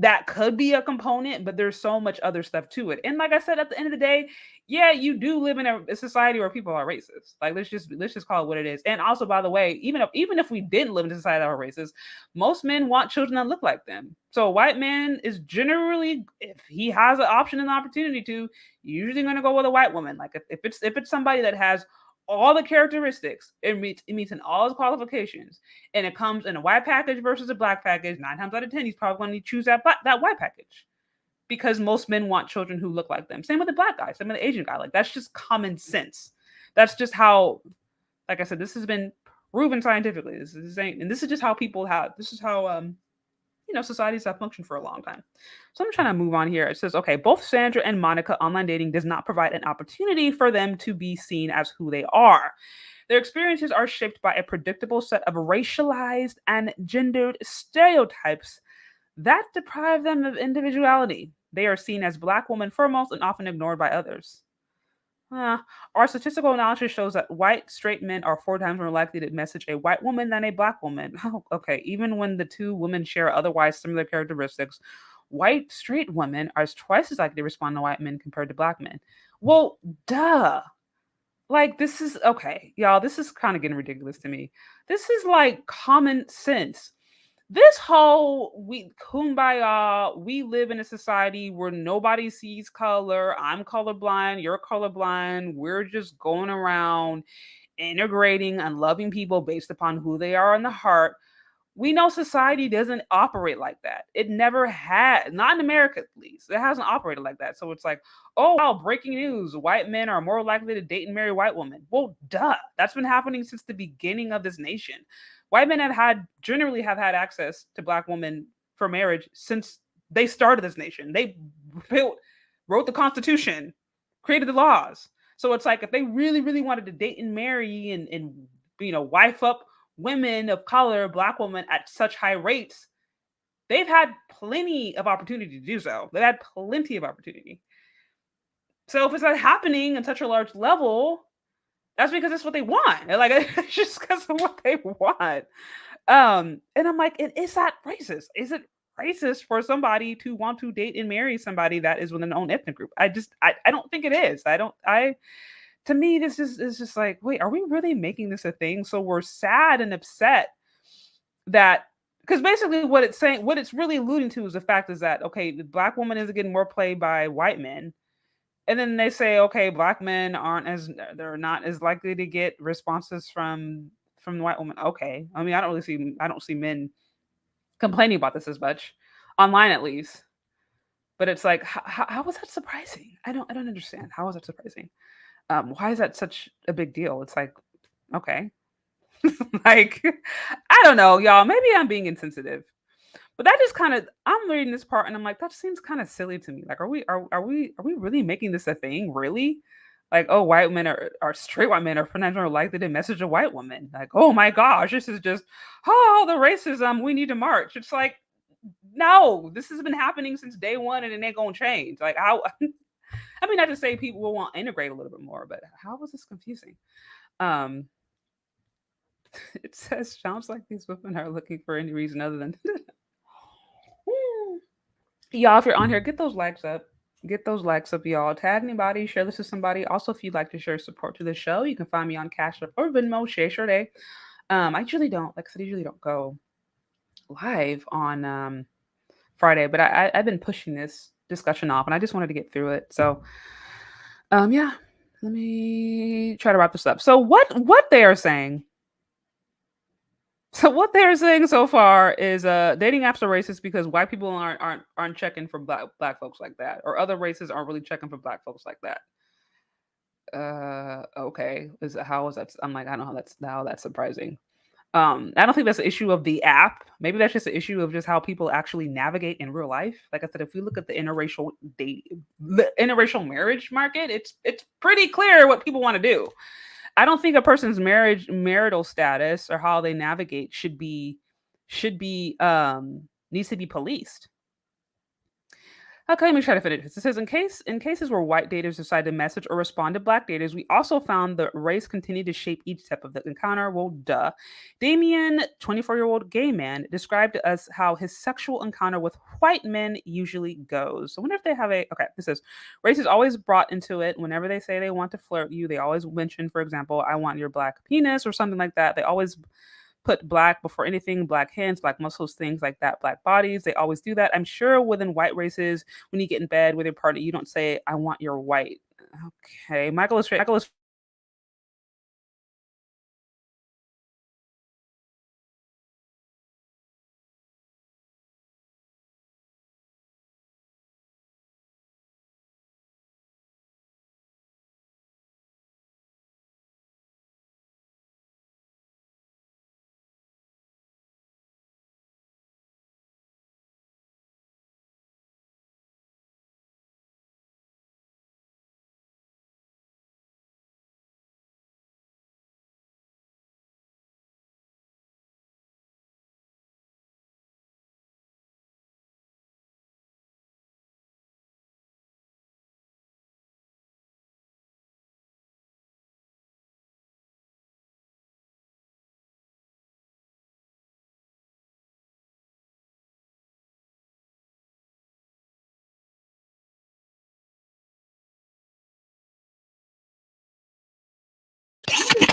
that could be a component, but there's so much other stuff to it. And like I said, at the end of the day, yeah, you do live in a society where people are racist. Like, let's just call it what it is. And also, by the way, even if we didn't live in a society that are racist, most men want children that look like them. So a white man is generally, if he has an option and an opportunity to, usually going to go with a white woman. Like if it's somebody that has all the characteristics, it meets in all his qualifications, and it comes in a white package versus a black package. 9 times out of 10, he's probably going to choose that white package because most men want children who look like them. Same with the black guy, same with the Asian guy. Like that's just common sense. That's just how, like I said, this has been proven scientifically. This is just how people have. This is how societies have functioned for a long time. So I'm trying to move on here. It says, okay, both Sandra and Monica online dating does not provide an opportunity for them to be seen as who they are. Their experiences are shaped by a predictable set of racialized and gendered stereotypes that deprive them of individuality. They are seen as black women foremost and often ignored by others. Our statistical analysis shows that white straight men are 4 times more likely to message a white woman than a black woman. Oh, okay, even when the two women share otherwise similar characteristics, white straight women are twice as likely to respond to white men compared to black men. Well, duh. Like, this is okay, y'all. This is kind of getting ridiculous to me. This is like common sense. This whole we kumbaya, we live in a society where nobody sees color. I'm colorblind, you're colorblind. We're just going around integrating and loving people based upon who they are in the heart. We know society doesn't operate like that. It never had, not in America at least. It hasn't operated like that. So it's like, oh wow, breaking news. White men are more likely to date and marry white women. Well, duh. That's been happening since the beginning of this nation. White men generally have had access to black women for marriage since they started this nation. They built, wrote the Constitution, created the laws. So it's like if they really, really wanted to date and marry and wife up women of color, black women at such high rates, they've had plenty of opportunity to do so. They've had plenty of opportunity. So if it's not happening at such a large level, that's because it's what they want. Like it's just because of what they want. And I'm like, is that racist? Is it racist for somebody to want to date and marry somebody that is within their own ethnic group? I don't think it is. To me, this is just like, wait, are we really making this a thing? So we're sad and upset that, because basically what it's really alluding to is the fact is that, okay, the black woman is getting more play by white men. And then they say, okay, black men they're not as likely to get responses from the white woman. Okay. I mean, I don't see men complaining about this as much online, at least. But it's like, how was that surprising? I don't understand. How was that surprising? Why is that such a big deal? It's like, okay, like, I don't know, y'all. Maybe I'm being insensitive, but that just kind of, I'm reading this part and I'm like, that seems kind of silly to me. Like, are we really making this a thing? Really? Like, oh, white men are straight white men are sometimes more likely to message a white woman. Like, oh my gosh, this is just, oh, the racism. We need to march. It's like, no, this has been happening since day one, and it ain't gonna change. Like, how? I mean, not to say people will want to integrate a little bit more, but how was this confusing? Um, it says sounds like these women are looking for any reason other than y'all. If you're on here, get those likes up. Get those likes up, y'all. Tag anybody, share this with somebody. Also, if you'd like to share support to the show, you can find me on Cash App or Venmo, Sure Day. I usually don't, like I said, I usually don't go live on Friday, but I've been pushing this discussion off, and I just wanted to get through it. So, yeah, let me try to wrap this up. So, what they are saying. So what they're saying so far is dating apps are racist because white people aren't checking for black folks like that, or other races aren't really checking for black folks like that. Okay, how is that? I'm like, I don't know how that's surprising. I don't think that's an issue of the app. Maybe that's just an issue of just how people actually navigate in real life. Like I said, if we look at the interracial marriage market, it's pretty clear what people want to do. I don't think a person's marital status or how they navigate should be needs to be policed. Okay, let me try to finish this. It says in cases where white daters decide to message or respond to black daters, we also found that race continued to shape each step of the encounter. Well, duh. Damien, 24-year-old gay man, described to us how his sexual encounter with white men usually goes. So, whenever they have this says race is always brought into it. Whenever they say they want to flirt you, they always mention, for example, I want your black penis or something like that. They always put black before anything, black hands, black muscles, things like that, black bodies. They always do that. I'm sure within white races, when you get in bed with your partner, you don't say, I want your white. Okay. Michael is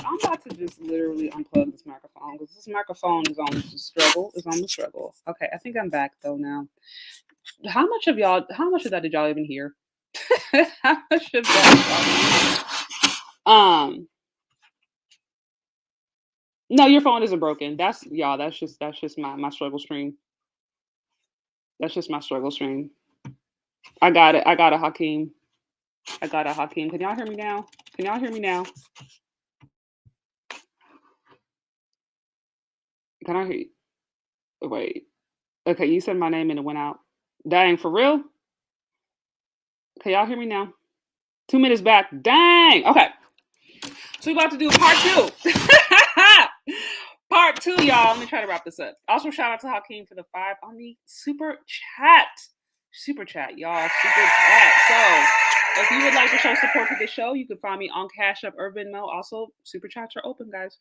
I'm about to just literally unplug this microphone because this microphone is on the struggle. Is on the struggle. Okay, I think I'm back though now. How much of that did y'all even hear? How much of that? No, your phone isn't broken. That's y'all. That's just my struggle stream. That's just my struggle stream. I got it. I got it, Hakeem. I got it, Hakeem. Can y'all hear me now? Can y'all hear me now? Can I hear you? Wait. Okay, you said my name and it went out. Dang, for real? Can y'all hear me now? 2 minutes back. Dang. Okay. So we about to do part two. Part two, y'all. Let me try to wrap this up. Also, shout out to Hakeem for the 5 on the super chat. Super chat, y'all. Super chat. So if you would like to show support to the show, you can find me on Cash App or Venmo. Also, super chats are open, guys.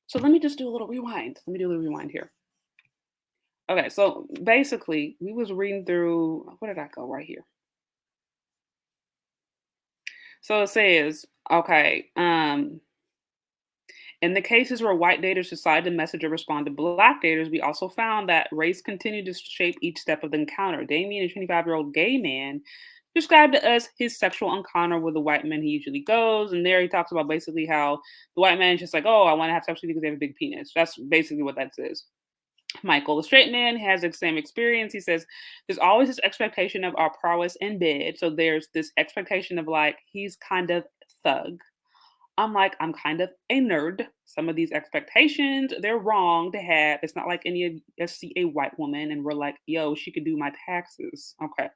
So let me just do a little rewind. Let me do a little rewind here. Okay, so basically, we was reading through, where did I go? Right here. So it says, okay, in the cases where white daters decide to message or respond to black daters, we also found that race continued to shape each step of the encounter. Damien, a 25-year-old gay man, described to us his sexual encounter with the white man he usually goes. And there he talks about basically how the white man is just like, oh, I want to have sex with you because they have a big penis. That's basically what that says. Michael, the straight man, has the same experience. He says there's always this expectation of our prowess in bed. So there's this expectation of like, he's kind of thug. I'm like, I'm kind of a nerd. Some of these expectations, they're wrong to have. It's not like any of us see a white woman and we're like, yo, she could do my taxes. Okay.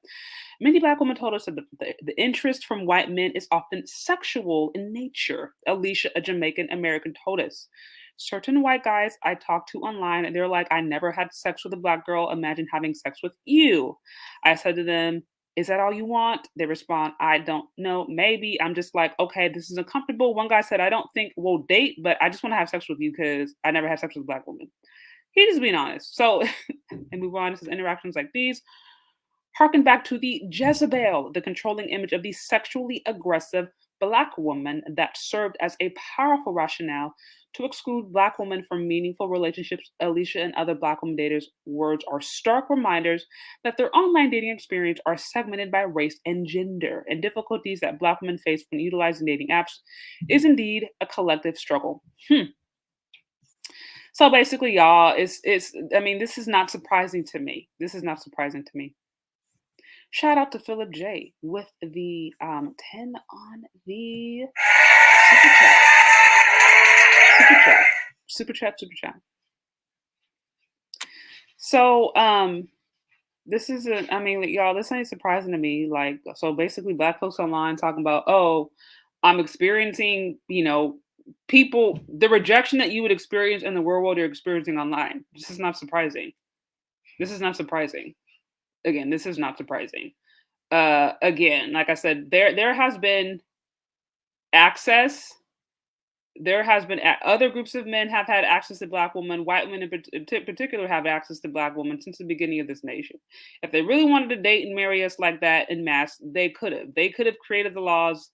Many black women told us that the interest from white men is often sexual in nature. Alicia, a Jamaican American, told us. Certain white guys I talked to online, and they're like, I never had sex with a black girl. Imagine having sex with you. I said to them, is that all you want? They respond, I don't know. Maybe. I'm just like, okay, this is uncomfortable. One guy said, I don't think we'll date, but I just want to have sex with you because I never had sex with a black woman. He just being honest. So, and move on. This is interactions like these. Harken back to the Jezebel, the controlling image of the sexually aggressive black woman that served as a powerful rationale to exclude black women from meaningful relationships. Alicia and other black women daters' words are stark reminders that their online dating experience are segmented by race and gender, and difficulties that black women face when utilizing dating apps is indeed a collective struggle. So basically, y'all, it's I mean, this is not surprising to me. This is not surprising to me. Shout out to Philip J with the 10 on the super chat. Super chat. Super chat, super chat. So this is I mean, y'all, this ain't surprising to me. Like, so basically black folks online talking about, oh, I'm experiencing, people, the rejection that you would experience in the real world you're experiencing online. This is not surprising. This is not surprising. Again, this is not surprising. Again, like I said, there has been access. There has been other groups of men have had access to black women. White men in particular have access to black women since the beginning of this nation. If they really wanted to date and marry us like that en masse, they could have. They could have created the laws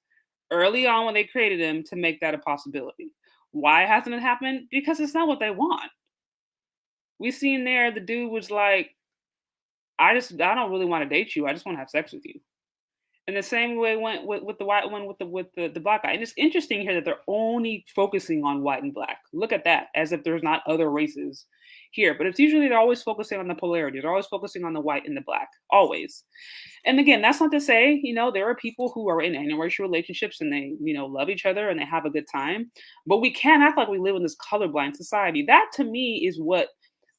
early on when they created them to make that a possibility. Why hasn't it happened? Because it's not what they want. We seen there the dude was like, I don't really want to date you. I just want to have sex with you. And the same way went with the white one with the black guy. And it's interesting here that they're only focusing on white and black. Look at that, as if there's not other races here. But it's usually they're always focusing on the polarity. They're always focusing on the white and the black, always. And again, that's not to say, there are people who are in interracial relationships and they, love each other and they have a good time. But we can't act like we live in this colorblind society. That to me is what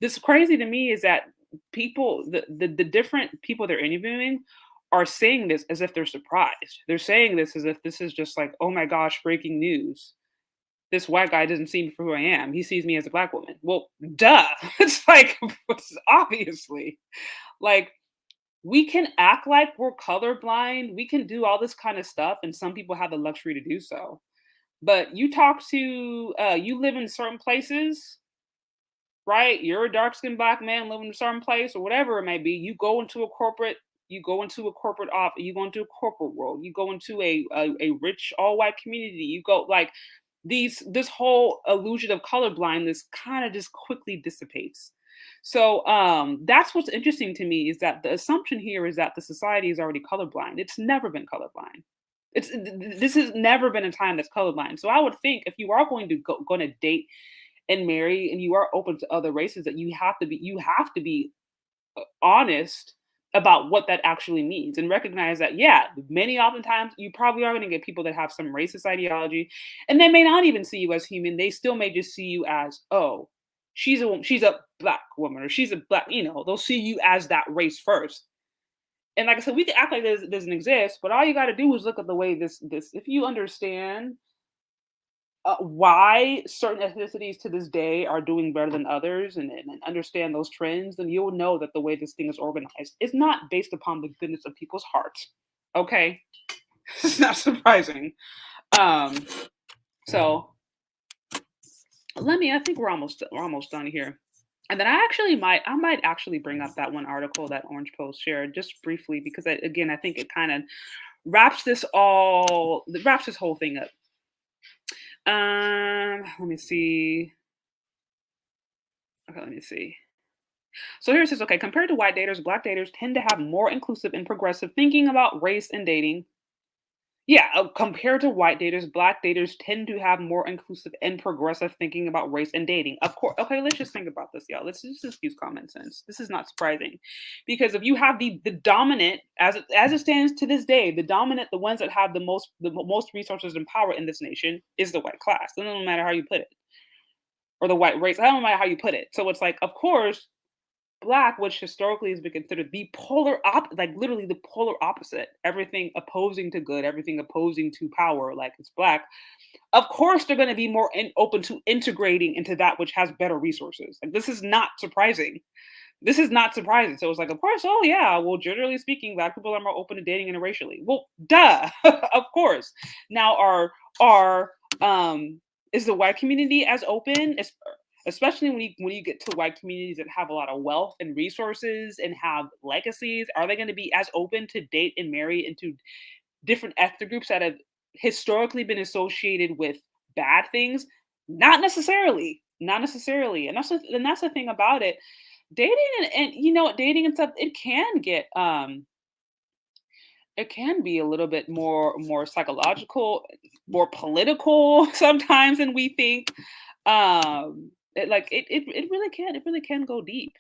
this crazy to me is that people, the different people they're interviewing are saying this as if they're surprised. They're saying this as if this is just like, oh my gosh, breaking news. This white guy doesn't see me for who I am. He sees me as a black woman. Well, duh. It's like, obviously. Like, we can act like we're colorblind. We can do all this kind of stuff. And some people have the luxury to do so. But you talk to, you live in certain places, right? You're a dark-skinned black man living in a certain place or whatever it may be. You go into a corporate office, you go into a corporate world, you go into a rich all-white community, you go like this whole illusion of colorblindness kind of just quickly dissipates. So that's what's interesting to me is that the assumption here is that the society is already colorblind. It's never been colorblind. This has never been a time that's colorblind. So I would think if you are going to date and marry and you are open to other races, that you have to be honest about what that actually means and recognize that, yeah, many oftentimes you probably are going to get people that have some racist ideology and they may not even see you as human. They still may just see you as, oh, she's a black woman or she's a black, they'll see you as that race first. And like I said, we can act like this doesn't exist, but all you got to do is look at the way if you understand why certain ethnicities to this day are doing better than others and understand those trends, then you'll know that the way this thing is organized is not based upon the goodness of people's hearts. Okay. It's not surprising. Um, so I think we're almost done here. And then I might actually bring up that one article that Orange Post shared just briefly because again, I think it kind of wraps this whole thing up. Let me see. Okay, let me see. So here it says, okay, compared to white daters, black daters tend to have more inclusive and progressive thinking about race and dating. Yeah, compared to white daters, black daters tend to have more inclusive and progressive thinking about race and dating. Of course, okay, let's just think about this, y'all. Let's just use common sense. This is not surprising, because if you have the dominant, as it stands to this day, the ones that have the most resources and power in this nation is the white class. It doesn't matter how you put it, or the white race. I don't matter how you put it. So it's like, of course, black, which historically has been considered the like literally the polar opposite, everything opposing to good, everything opposing to power, like it's black. Of course, they're going to be more open to integrating into that which has better resources. Like this is not surprising. This is not surprising. So it's like, of course, oh yeah, well, generally speaking, black people are more open to dating interracially. Well, duh, of course. Now, is the white community as open as especially when you get to white communities that have a lot of wealth and resources and have legacies, are they going to be as open to date and marry into different ethnic groups that have historically been associated with bad things? Not necessarily. Not necessarily. And that's the thing about it. Dating and dating and stuff, it can be a little bit more psychological, more political sometimes than we think. It really can go deep.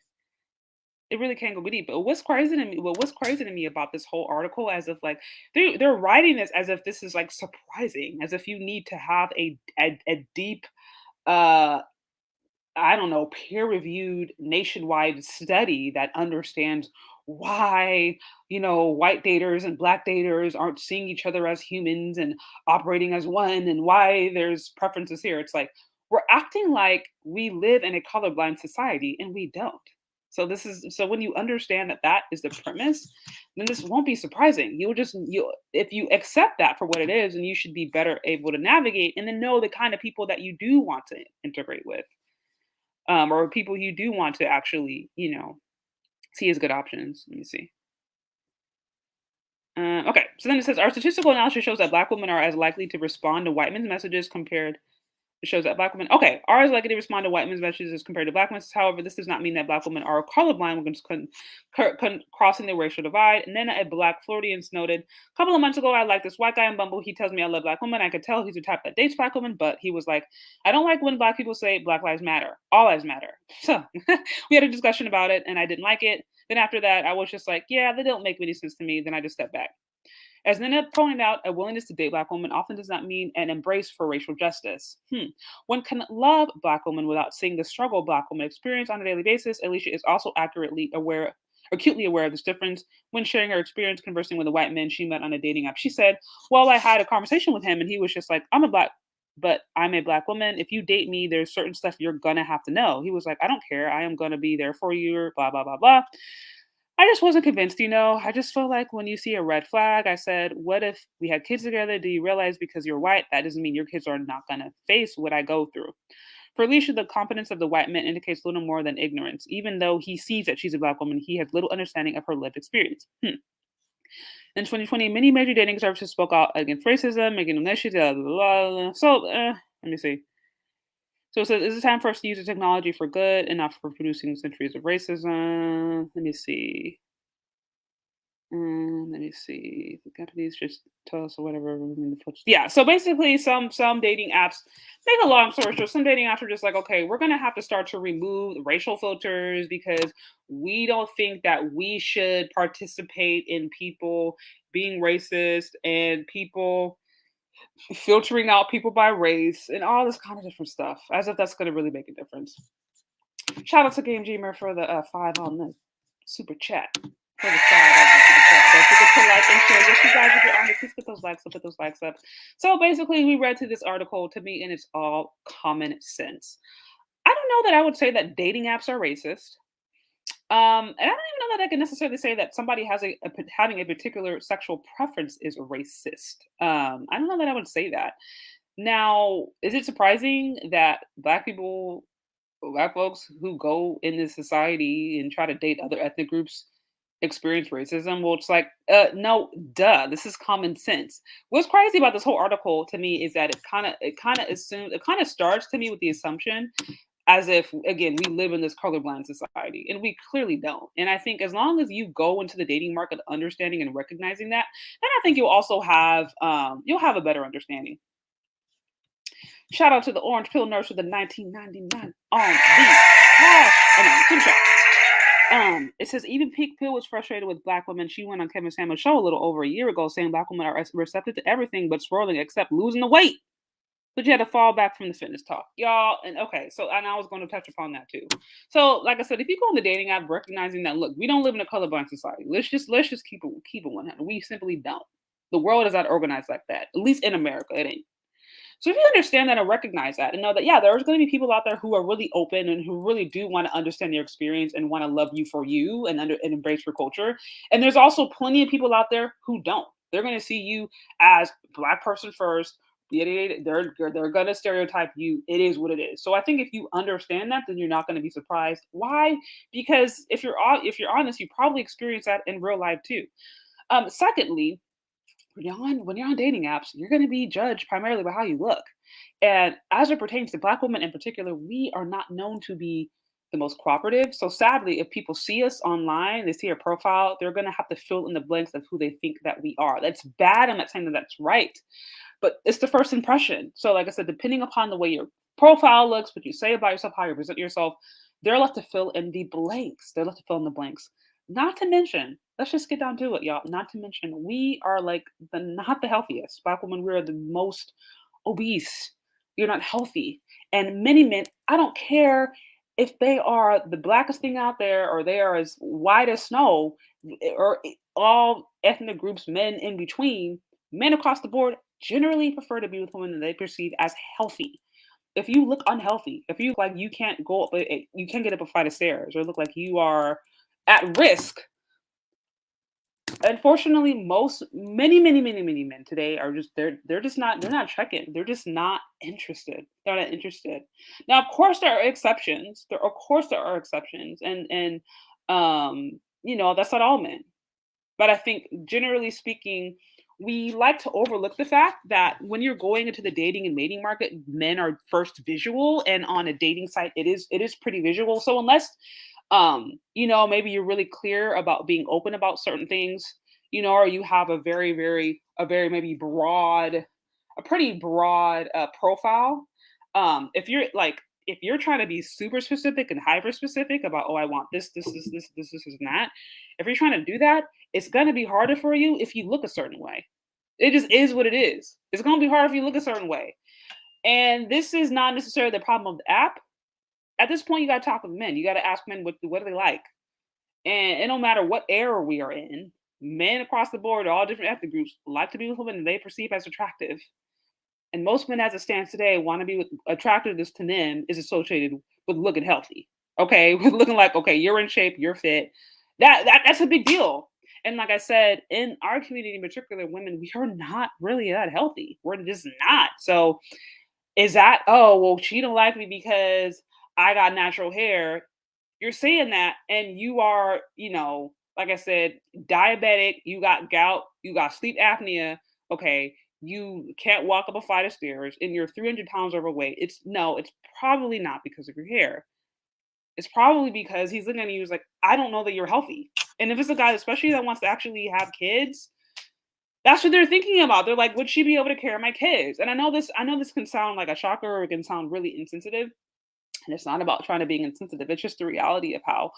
It really can go deep. But what's crazy to me about this whole article, as if like they're writing this as if this is like surprising, as if you need to have a deep uh I don't know, peer-reviewed nationwide study that understands why, white daters and black daters aren't seeing each other as humans and operating as one, and why there's preferences here. It's like we're acting like we live in a colorblind society, and we don't. So when you understand that that is the premise, then this won't be surprising. If you accept that for what it is, and you should be better able to navigate and then know the kind of people that you do want to integrate with, or people you do want to actually, see as good options. Let me see. Okay, so then it says our statistical analysis shows that Black women are as likely to respond to white men's messages compared. It shows that Black women, okay, are as likely to respond to white men's messages as compared to Black men's. However, this does not mean that Black women are colorblind when crossing the racial divide. And then a Black Floridians noted, a couple of months ago, I liked this white guy in Bumble. He tells me I love Black women. I could tell he's the type that dates Black women, but he was like, I don't like when Black people say Black lives matter. All lives matter. So we had a discussion about it, and I didn't like it. Then after that, I was just like, yeah, they don't make any sense to me. Then I just stepped back. As Nina pointed out, a willingness to date Black women often does not mean an embrace for racial justice. One can love Black women without seeing the struggle Black women experience on a daily basis. Alicia is also acutely aware of this difference. When sharing her experience conversing with a white man she met on a dating app, she said, well, I had a conversation with him and he was just like, I'm a Black woman. If you date me, there's certain stuff you're gonna have to know. He was like, I don't care. I am gonna be there for you, blah, blah, blah, blah. I just wasn't convinced, I just felt like when you see a red flag, I said, what if we had kids together? Do you realize because you're white, that doesn't mean your kids are not going to face what I go through? For Alicia, the competence of the white man indicates little more than ignorance. Even though he sees that she's a Black woman, he has little understanding of her lived experience. In 2020, many major dating services spoke out against racism, making them issues. So, let me see. So it says, is it time for us to use the technology for good and not for producing centuries of racism? Let me see. Let me see. The companies just tell us or whatever. Yeah. So basically, some dating apps. Make a long story short, some dating apps are just like, okay, we're gonna have to start to remove racial filters because we don't think that we should participate in people being racist and people filtering out people by race and all this kind of different stuff. As if that's gonna really make a difference. Shout out to Game Dreamer for the 5 on the super chat. For the 5 on the super chat. Don't forget to like and share. Yes, you guys, if you're on it, please put those likes up, put those likes up. So basically, we read through this article to me, and it's all common sense. I don't know that I would say that dating apps are racist. And I don't even know that I can necessarily say that somebody has having a particular sexual preference is racist. I don't know that I would say that. Now, is it surprising that black folks who go in this society and try to date other ethnic groups experience racism? Well, it's like, no, duh. This is common sense. What's crazy about this whole article to me is that it kind of starts to me with the assumption as if, again, we live in this colorblind society, and we clearly don't. And I think as long as you go into the dating market understanding and recognizing that, then I think you'll have a better understanding. Shout out to the Orange Pill Nurse with the 1999 on the hash. It says even Pink Pill was frustrated with black women. She went on Kevin Samuel's show a little over a year ago saying black women are receptive to everything but swirling except losing the weight. But you had to fall back from the fitness talk, y'all. And okay, and I was going to touch upon that too. So, like I said, if you go on the dating app, recognizing that, look, we don't live in a colorblind society. Let's just keep it 100. We simply don't. The world is not organized like that. At least in America, it ain't. So if you understand that and recognize that and know that, yeah, there's going to be people out there who are really open and who really do want to understand your experience and want to love you for you and embrace your culture. And there's also plenty of people out there who don't. They're going to see you as black person first. They're going to stereotype you. It is what it is. So I think if you understand that, then you're not going to be surprised. Why? Because if you're honest, you probably experience that in real life too. Secondly, when you're on dating apps, you're going to be judged primarily by how you look. And as it pertains to black women in particular, we are not known to be the most cooperative. So sadly, if people see us online, they see our profile, they're going to have to fill in the blanks of who they think that we are. That's bad. I'm not saying that that's right, but it's the first impression. So like I said, depending upon the way your profile looks, what you say about yourself, how you present yourself, they're left to fill in the blanks. They're left to fill in the blanks. Not to mention, let's just get down to it, y'all. Not to mention, we are like not the healthiest. Black women, we're the most obese. You're not healthy. And many men, I don't care if they are the blackest thing out there or they are as white as snow or all ethnic groups, men in between, men across the board generally prefer to be with women that they perceive as healthy. If you look unhealthy, if you look like you can't go up, you can't get up a flight of stairs, or look like you are at risk. Unfortunately, many men today are just they're not checking. They're just not interested. They're not interested. Now, of course, there are exceptions. And that's not all men. But I think generally speaking, we like to overlook the fact that when you're going into the dating and mating market, men are first visual, and on a dating site, it is pretty visual. So unless maybe you're really clear about being open about certain things, or you have a very maybe a pretty broad profile. If you're trying to be super specific and hyper specific about, oh, I want this, and that. If you're trying to do that, it's going to be harder for you if you look a certain way. It just is what it is. It's going to be hard if you look a certain way. And this is not necessarily the problem of the app. At this point, you got to talk with men. You got to ask men what do they like. And no matter what era we are in, men across the board, all different ethnic groups, like to be with women they perceive as attractive. And most men, as it stands today, want to be with attractiveness to them is associated with looking healthy. Okay, with looking like, okay, you're in shape, you're fit. That's a big deal. And like I said, in our community in particular, women, we are not really that healthy. We're just not. So is that, oh, well, she don't like me because I got natural hair? You're saying that, and you are, like I said, diabetic, you got gout, you got sleep apnea, okay, you can't walk up a flight of stairs, and you're 300 pounds overweight. It's probably not because of your hair. It's probably because he's looking at you, he's like, I don't know that you're healthy. And if it's a guy, especially that wants to actually have kids, that's what they're thinking about. They're like, would she be able to carry my kids? And I know this can sound like a shocker or it can sound really insensitive. And it's not about trying to be insensitive. It's just the reality of how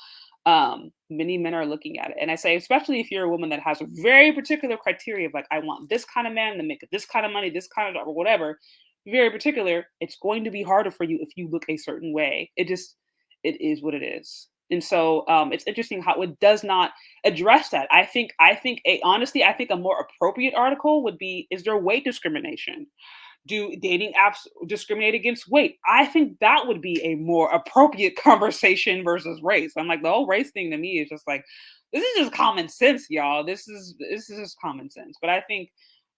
many men are looking at it. And I say, especially if you're a woman that has a very particular criteria of like, I want this kind of man to make this kind of money, this kind of job, or whatever, very particular, it's going to be harder for you if you look a certain way. It is what it is. And so it's interesting how it does not address that. I think a more appropriate article would be: is there weight discrimination? Do dating apps discriminate against weight? I think that would be a more appropriate conversation versus race. I'm like, the whole race thing to me is just like, this is just common sense, y'all. This is just common sense. But I think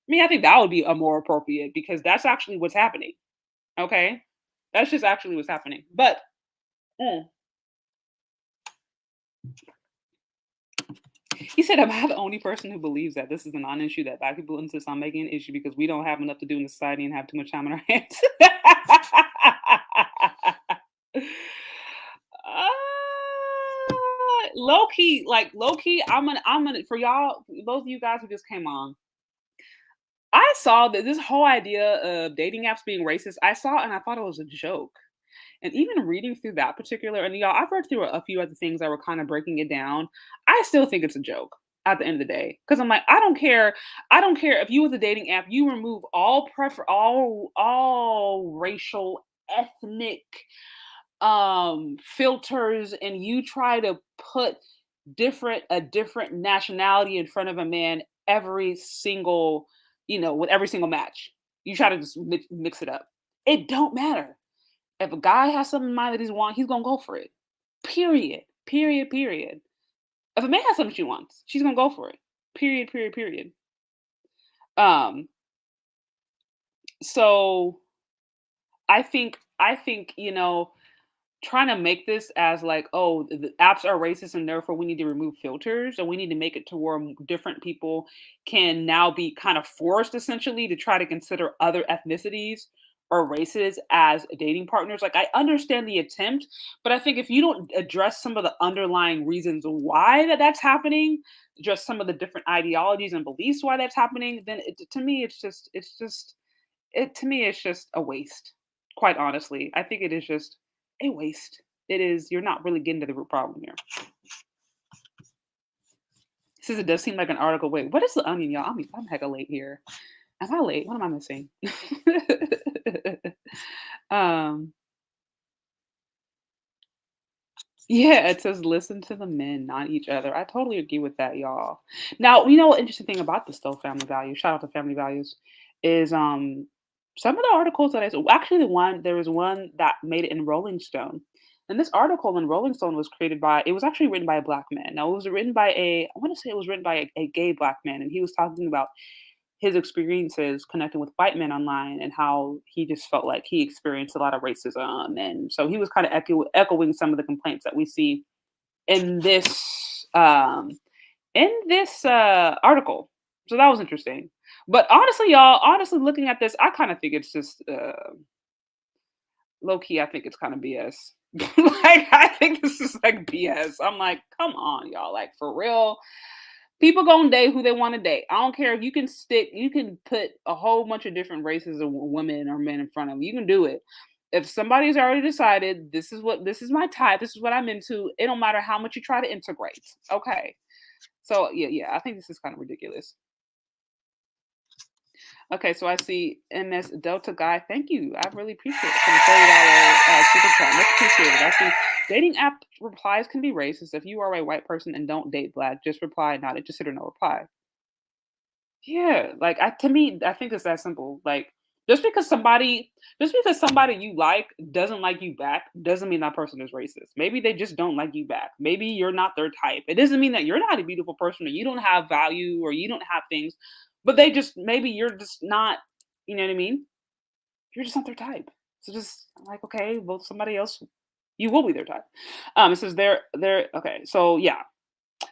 that would be a more appropriate because that's actually what's happening. Okay, that's just actually what's happening. But mm, he said, "Am I the only person who believes that this is a non-issue that Black people insist on making an issue because we don't have enough to do in society and have too much time on our hands?" Low key. I'm gonna for y'all. Those of you guys who just came on, I saw that this whole idea of dating apps being racist. I saw and I thought it was a joke. And even reading through that particular, and y'all, I've read through a few other things that were kind of breaking it down. I still think it's a joke at the end of the day. Because I'm like, I don't care if you with a dating app, you remove all racial, ethnic filters and you try to put a different nationality in front of a man every single, with every single match. You try to just mix it up. It don't matter if a guy has something in mind that he's gonna go for it. Period. Period. Period. If a man has something she wants, she's gonna go for it. Period. Period. Period. Um. So I think trying to make this as like, oh, the apps are racist and therefore we need to remove filters and we need to make it to where different people can now be kind of forced essentially to try to consider other ethnicities or races as dating partners. Like, I understand the attempt, but I think if you don't address some of the underlying reasons why that's happening, just some of the different ideologies and beliefs why that's happening, then to me it's just a waste. Quite honestly, I think it is just a waste. It is. You're not really getting to the root problem here. Since it does seem like an article. Wait, what is the Onion, y'all? I'm hecka late here. Am I late? What am I missing? um. Yeah, it says listen to the men, not each other. I totally agree with that, y'all. Now, you know what interesting thing about this though, family values, shout out to family values, is some of the articles that I saw, actually there was one that made it in Rolling Stone. And this article in Rolling Stone was it was actually written by a black man. Now it was written by I want to say it was written by a gay black man, and he was talking about his experiences connecting with white men online and how he just felt like he experienced a lot of racism. And so he was kind of echoing some of the complaints that we see in this article. So that was interesting. But honestly, y'all, looking at this, I kind of think it's just low key. I think it's kind of BS. Like, I think this is like BS. I'm like, come on, y'all. Like, for real. People gonna date who they want to date. I don't care if you can put a whole bunch of different races of women or men in front of them. You can do it. If somebody's already decided this is my type, this is what I'm into, it don't matter how much you try to integrate. Okay. So yeah, I think this is kind of ridiculous. Okay, so I see MS Delta Guy. Thank you. I really appreciate it for the $30 super chat. Much appreciated. I see dating app replies can be racist. If you are a white person and don't date black, just reply not. Just hit or no reply. Yeah, like to me, I think it's that simple. Like, just because somebody you like doesn't like you back doesn't mean that person is racist. Maybe they just don't like you back. Maybe you're not their type. It doesn't mean that you're not a beautiful person or you don't have value or you don't have things, but maybe you're just not, you know what I mean? You're just not their type. So just like, okay, well, somebody else, you will be their type. It says they're okay. So yeah.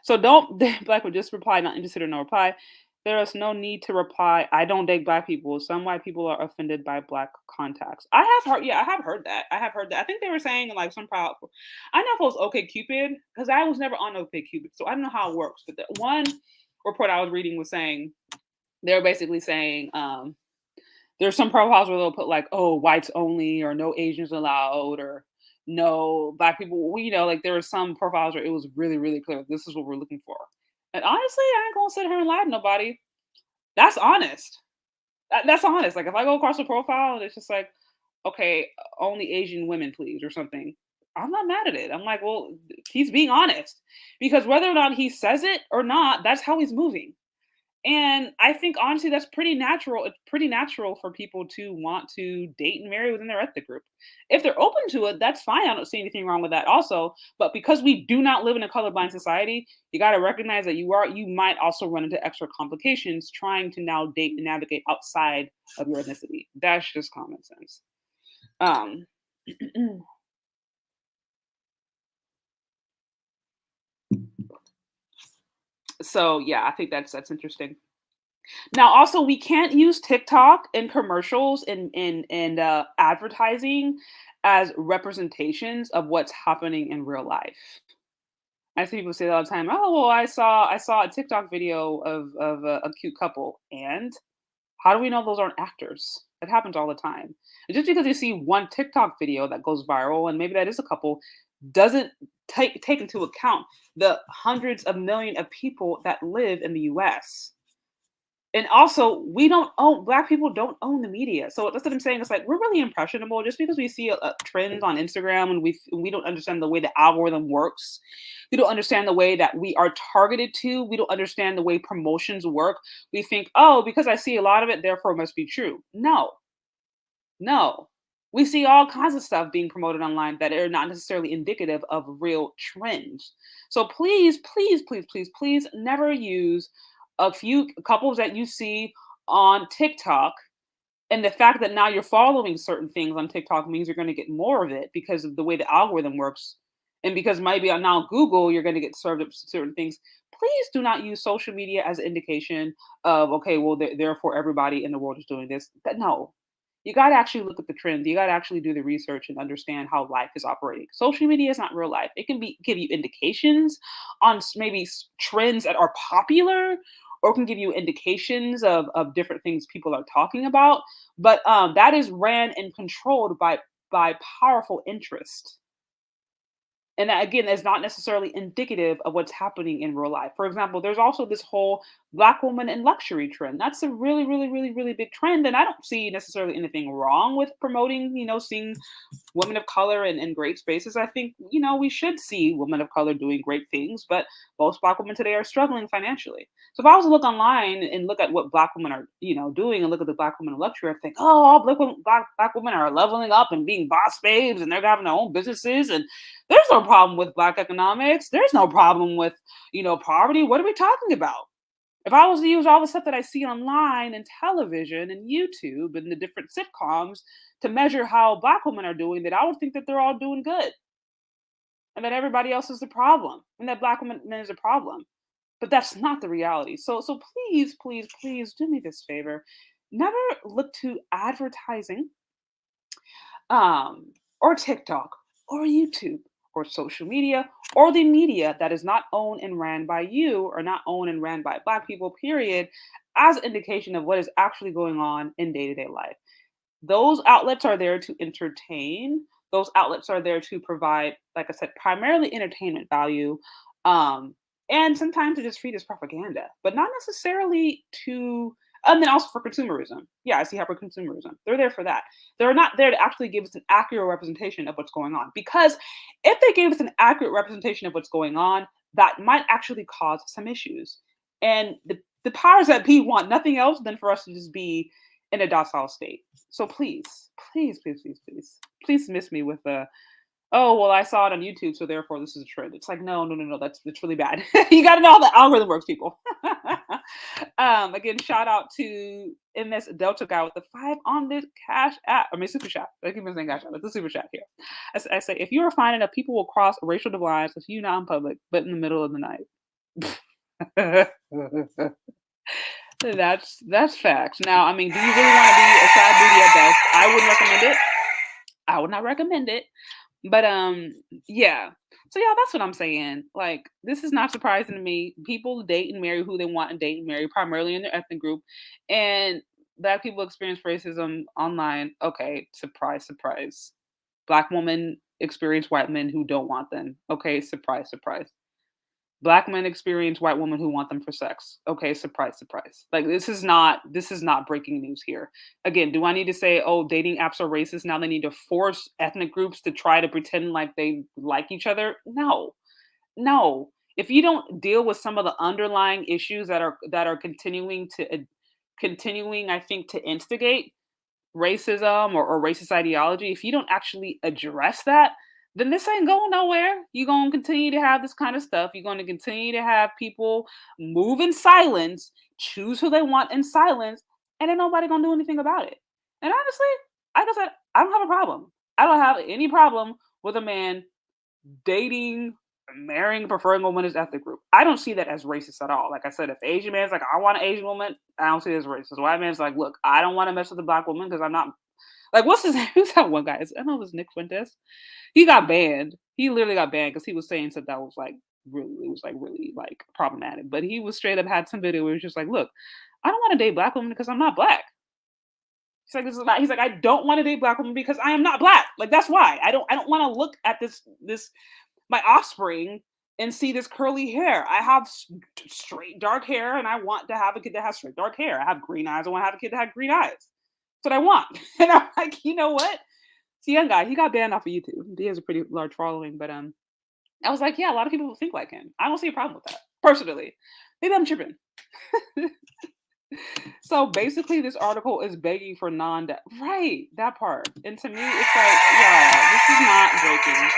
So don't black would just reply not interested or no reply. There is no need to reply, I don't date black people. Some white people are offended by black contacts. I have heard that. I have heard that. I think they were saying like some proud. I know if it was OK Cupid because I was never on OK Cupid, so I don't know how it works. But the one report I was reading was saying they were basically saying there's some profiles where they'll put like, oh, whites only, or no Asians allowed, or no black people. Like there were some profiles where it was really, really clear. This is what we're looking for. And honestly, I ain't gonna sit here and lie to nobody. That's honest. That's honest. Like if I go across the profile and it's just like, okay, only Asian women, please, or something. I'm not mad at it. I'm like, well, he's being honest because whether or not he says it or not, that's how he's moving. And I think honestly, that's pretty natural. It's pretty natural for people to want to date and marry within their ethnic group. If they're open to it, that's fine. I don't see anything wrong with that also. But because we do not live in a colorblind society, you got to recognize that you might also run into extra complications trying to now date and navigate outside of your ethnicity. That's just common sense. Um so yeah, I think that's interesting. Now, also, we can't use TikTok in commercials and advertising as representations of what's happening in real life. I see people say that all the time. Oh, well, I saw a TikTok video of a cute couple, and how do we know those aren't actors? It happens all the time. And just because you see one TikTok video that goes viral, and maybe that is a couple, doesn't take into account the hundreds of millions of people that live in the U.S. And also, we don't own black people don't own the media. So that's what I'm saying. It's like we're really impressionable just because we see a trends on Instagram and we don't understand the way the algorithm works. We don't understand the way that we are targeted to. We don't understand the way promotions work. We think, oh, because I see a lot of it, therefore it must be true. No, no. We see all kinds of stuff being promoted online that are not necessarily indicative of real trends. So please, please, please, please, please never use a few couples that you see on TikTok, and the fact that now you're following certain things on TikTok means you're going to get more of it because of the way the algorithm works. And because maybe on now Google, you're going to get served up certain things. Please do not use social media as an indication of, okay, well, therefore everybody in the world is doing this. No, you got to actually look at the trends. You got to actually do the research and understand how life is operating. Social media is not real life. It can give you indications on maybe trends that are popular, or can give you indications of different things people are talking about. But that is ran and controlled by powerful interest. And that, again, is not necessarily indicative of what's happening in real life. For example, there's also this whole Black woman in luxury trend. That's a really, really, really, really big trend. And I don't see necessarily anything wrong with promoting, seeing women of color in great spaces. I think, we should see women of color doing great things, but most Black women today are struggling financially. So if I was to look online and look at what Black women are, doing, and look at the Black women in luxury, I think, oh, all Black women are leveling up and being boss babes, and they're having their own businesses, and there's no problem with Black economics. There's no problem with, poverty. What are we talking about? If I was to use all the stuff that I see online and television and YouTube and the different sitcoms to measure how Black women are doing, then I would think that they're all doing good and that everybody else is the problem and that Black women is a problem. But that's not the reality. So please, please, please do me this favor. Never look to advertising or TikTok or YouTube or social media or the media that is not owned and ran by you or not owned and ran by Black people, period, as an indication of what is actually going on in day-to-day life. Those outlets are there to entertain. Those outlets are there to provide, like I said, primarily entertainment value, and sometimes to just feed as propaganda, but not necessarily to, and then also for consumerism. Yeah, I see hyper-consumerism. They're there for that. They're not there to actually give us an accurate representation of what's going on. Because if they gave us an accurate representation of what's going on, that might actually cause some issues. And the powers that be want nothing else than for us to just be in a docile state. So please, please, please, please, please, please dismiss me with the, oh, well, I saw it on YouTube, so therefore this is a trend. It's like, no, that's really bad. You got to know how the algorithm works, people. Again, shout out to MS Delta guy with the 5 on this cash app. Super chat. I keep saying cash app, but the super chat here. I say, if you are finding that people will cross racial divides with you not in public, but in the middle of the night. That's facts. Now, I mean, do you really want to be a sad booty at best? I wouldn't recommend it. I would not recommend it. But yeah. So yeah, that's what I'm saying. Like, this is not surprising to me. People date and marry who they want and date and marry, primarily in their ethnic group. And Black people experience racism online. Okay, surprise, surprise. Black women experience white men who don't want them. Okay, surprise, surprise. Black men experience white women who want them for sex. Okay, surprise, surprise. Like, this is not breaking news here. Again, do I need to say, oh, dating apps are racist? Now they need to force ethnic groups to try to pretend like they like each other? No. No. If you don't deal with some of the underlying issues that are continuing, I think, to instigate racism or racist ideology, if you don't actually address that, then this ain't going nowhere. You're going to continue to have this kind of stuff. You're going to continue to have people move in silence, choose who they want in silence, and ain't nobody going to do anything about it. And honestly, like I said, I don't have a problem. I don't have any problem with a man dating, marrying, preferring a woman's ethnic group. I don't see that as racist at all. Like I said, if the Asian man's like, I want an Asian woman, I don't see it as racist. White man's like, look, I don't want to mess with a black woman because I'm not like, what's his name? Who's that one guy? I know it was Nick Fuentes. He got banned. He literally got banned because he was saying stuff that was like really like problematic. But he was straight up had some video where he was just like, look, I don't want to date black women because I'm not black. He's like, this is not, he's like, I don't want to date black women because I am not black. Like, that's why. I don't want to look at this my offspring and see this curly hair. I have straight dark hair and I want to have a kid that has straight dark hair. I have green eyes. I want to have a kid that has green eyes. That's what I want. And I'm like, you know what? It's a young guy. He got banned off of YouTube. He has a pretty large following, but I was like, yeah, a lot of people think like him. I don't see a problem with that, personally. Maybe I'm tripping. So basically, this article is begging for right, that part. And to me, it's like, yeah, this is not breaking.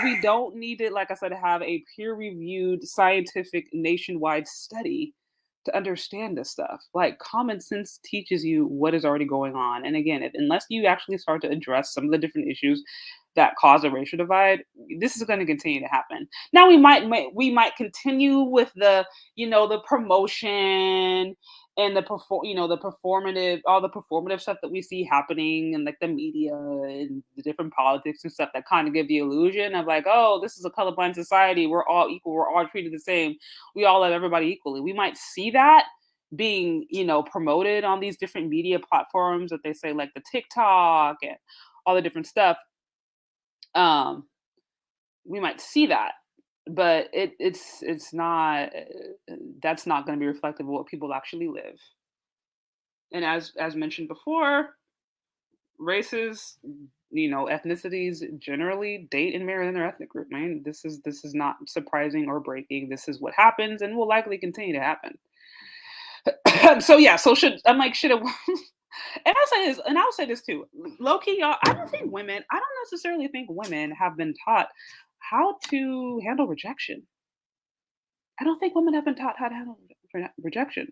We don't need it, like I said, to have a peer-reviewed scientific nationwide study to understand this stuff. Like, common sense teaches you what is already going on. And again, unless you actually start to address some of the different issues that cause a racial divide, this is going to continue to happen. Now we might continue with the promotion and the performative, all the performative stuff that we see happening in like the media and the different politics and stuff that kind of give the illusion of like, oh, this is a colorblind society, we're all equal, we're all treated the same, we all love everybody equally. We might see that being promoted on these different media platforms that they say, like the TikTok and all the different stuff. We might see that, but it's not, that's not going to be reflective of what people actually live. And as mentioned before, races, ethnicities generally date and marry in their ethnic group. Man, this is not surprising or breaking. This is what happens and will likely continue to happen. So yeah, should it and I'll say this too. Low key, y'all, I don't necessarily think women have been taught how to handle rejection. I don't think women have been taught how to handle rejection.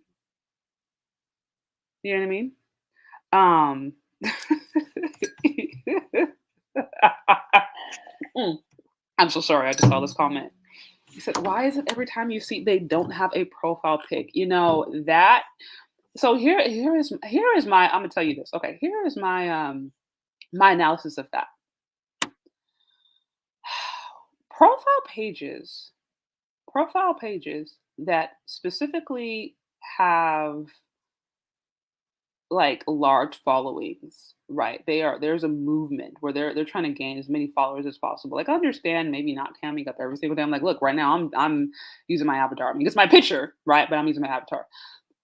You know what I mean? Um Mm, I'm so sorry. I just saw this comment. He said, "Why is it every time you see they don't have a profile pic?" That. So here is my. I'm gonna tell you this. Okay, here is my analysis of that. Profile pages, profile pages that specifically have like large followings, right? There's a movement where they're trying to gain as many followers as possible. Like, I understand maybe not camming up every single day. I'm like, look, right now I'm using my avatar. I mean, it's my picture, right? But I'm using my avatar.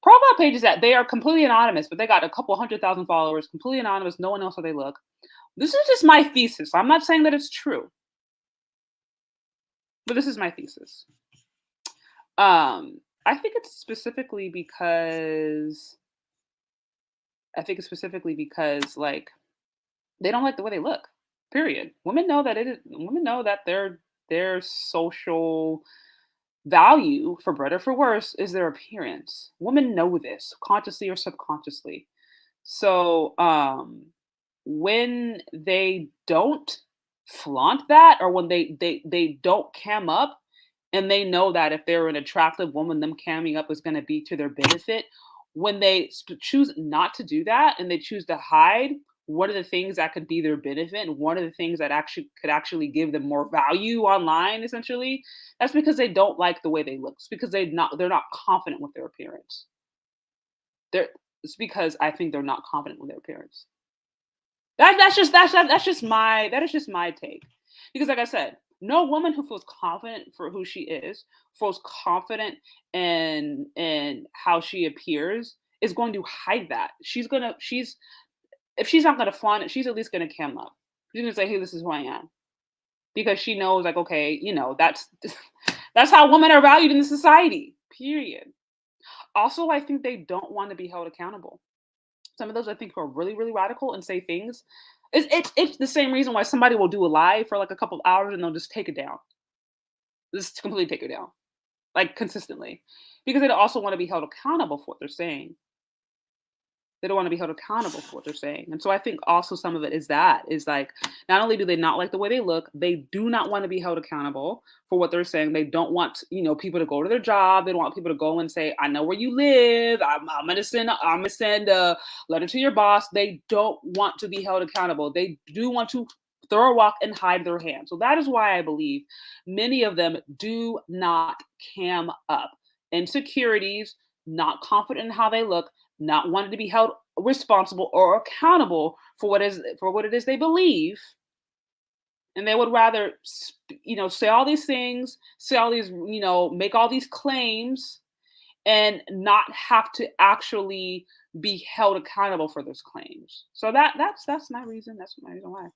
Profile pages that they are completely anonymous, but they got a couple 100,000 followers, completely anonymous, no one knows how they look. This is just my thesis. I'm not saying that it's true, but this is my thesis. I think it's specifically because like they don't like the way they look. Period. Women know that their social value, for better or for worse, is their appearance. Women know this, consciously or subconsciously. So when they don't flaunt that, or when they don't cam up, and they know that if they're an attractive woman, them camming up is going to be to their benefit, when they choose not to do that and they choose to hide one of the things that could be their benefit and one of the things that actually give them more value online, essentially, that's because they don't like the way they look. It's because they're not confident with their appearance. They're It's because I think they're not confident with their appearance. That is just my take. Because like I said, no woman who feels confident for who she is, feels confident in how she appears, is going to hide that. She's if she's not gonna flaunt it, she's at least gonna cam up. She's gonna say, hey, this is who I am. Because she knows, like, okay, that's that's how women are valued in the society. Period. Also, I think they don't want to be held accountable. Some of those I think are really, really radical and say things. It's the same reason why somebody will do a live for like a couple of hours and they'll just take it down. Just completely take it down. Like consistently. Because they also want to be held accountable for what they're saying. They don't want to be held accountable for what they're saying. And so I think also some of it is like, not only do they not like the way they look, they do not want to be held accountable for what they're saying. They don't want, people to go to their job. They don't want people to go and say, I know where you live. I'm gonna send a letter to your boss. They don't want to be held accountable. They do want to throw a rock and hide their hand. So that is why I believe many of them do not cam up. Insecurities, not confident in how they look, not wanting to be held responsible or accountable for what it is they believe, and they would rather say all these things, say all these, make all these claims, and not have to actually be held accountable for those claims. So that's my reason. That's my reason why.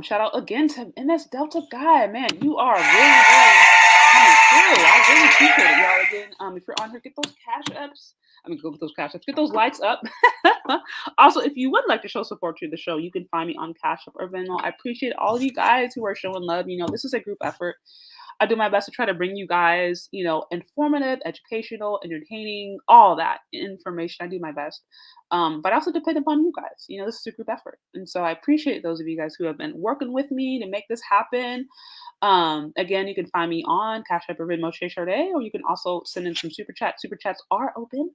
Shout out again to MS Delta Guy. Man, you are really, really coming through. I really appreciate it, y'all. Again, if you're on here, get those cash apps. Go get those cash apps. Get those lights up. Also, if you would like to show support to the show, you can find me on Cash App or Venmo. I appreciate all of you guys who are showing love. This is a group effort. I do my best to try to bring you guys, informative, educational, entertaining, all that information. I do my best. But I also depend upon you guys. This is a group effort. And so I appreciate those of you guys who have been working with me to make this happen. Again, you can find me on Cash App or Venmo, Shay Sade, or you can also send in some super chats. Super chats are open.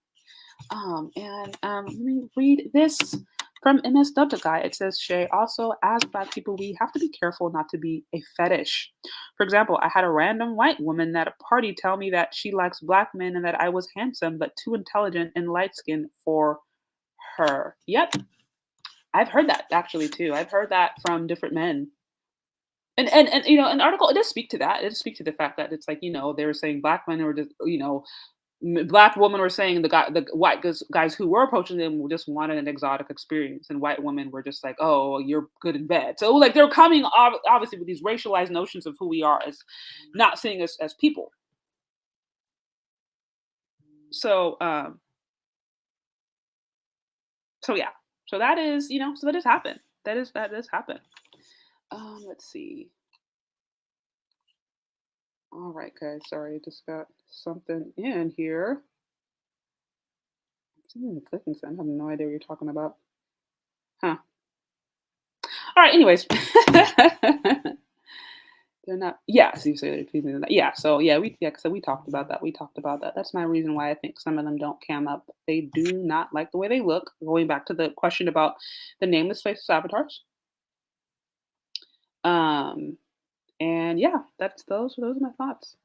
Let me read this from MS Delta Guy. It says, Shay, also, as Black people, we have to be careful not to be a fetish. For example, I had a random white woman at a party tell me that she likes Black men and that I was handsome but too intelligent and light-skinned for her. Yep. I've heard that actually too. I've heard that from different men. And an article, it does speak to that. It does speak to the fact that it's like, they were saying Black men were just, Black women were saying the white guys who were approaching them just wanted an exotic experience, and white women were just like, oh, you're good in bed. So like they're coming obviously with these racialized notions of who we are as not seeing us as people. So yeah. So that is, so that has happened. That does happen. Let's see. All right, guys. Sorry, I just got something in here. I'm clicking something. I have no idea what you're talking about. Huh. All right. Anyways. They're not. Yeah. So you say that. Yeah. So yeah. So we talked about that. That's my reason why I think some of them don't cam up. They do not like the way they look. Going back to the question about the nameless faceless avatars. And yeah, those are my thoughts.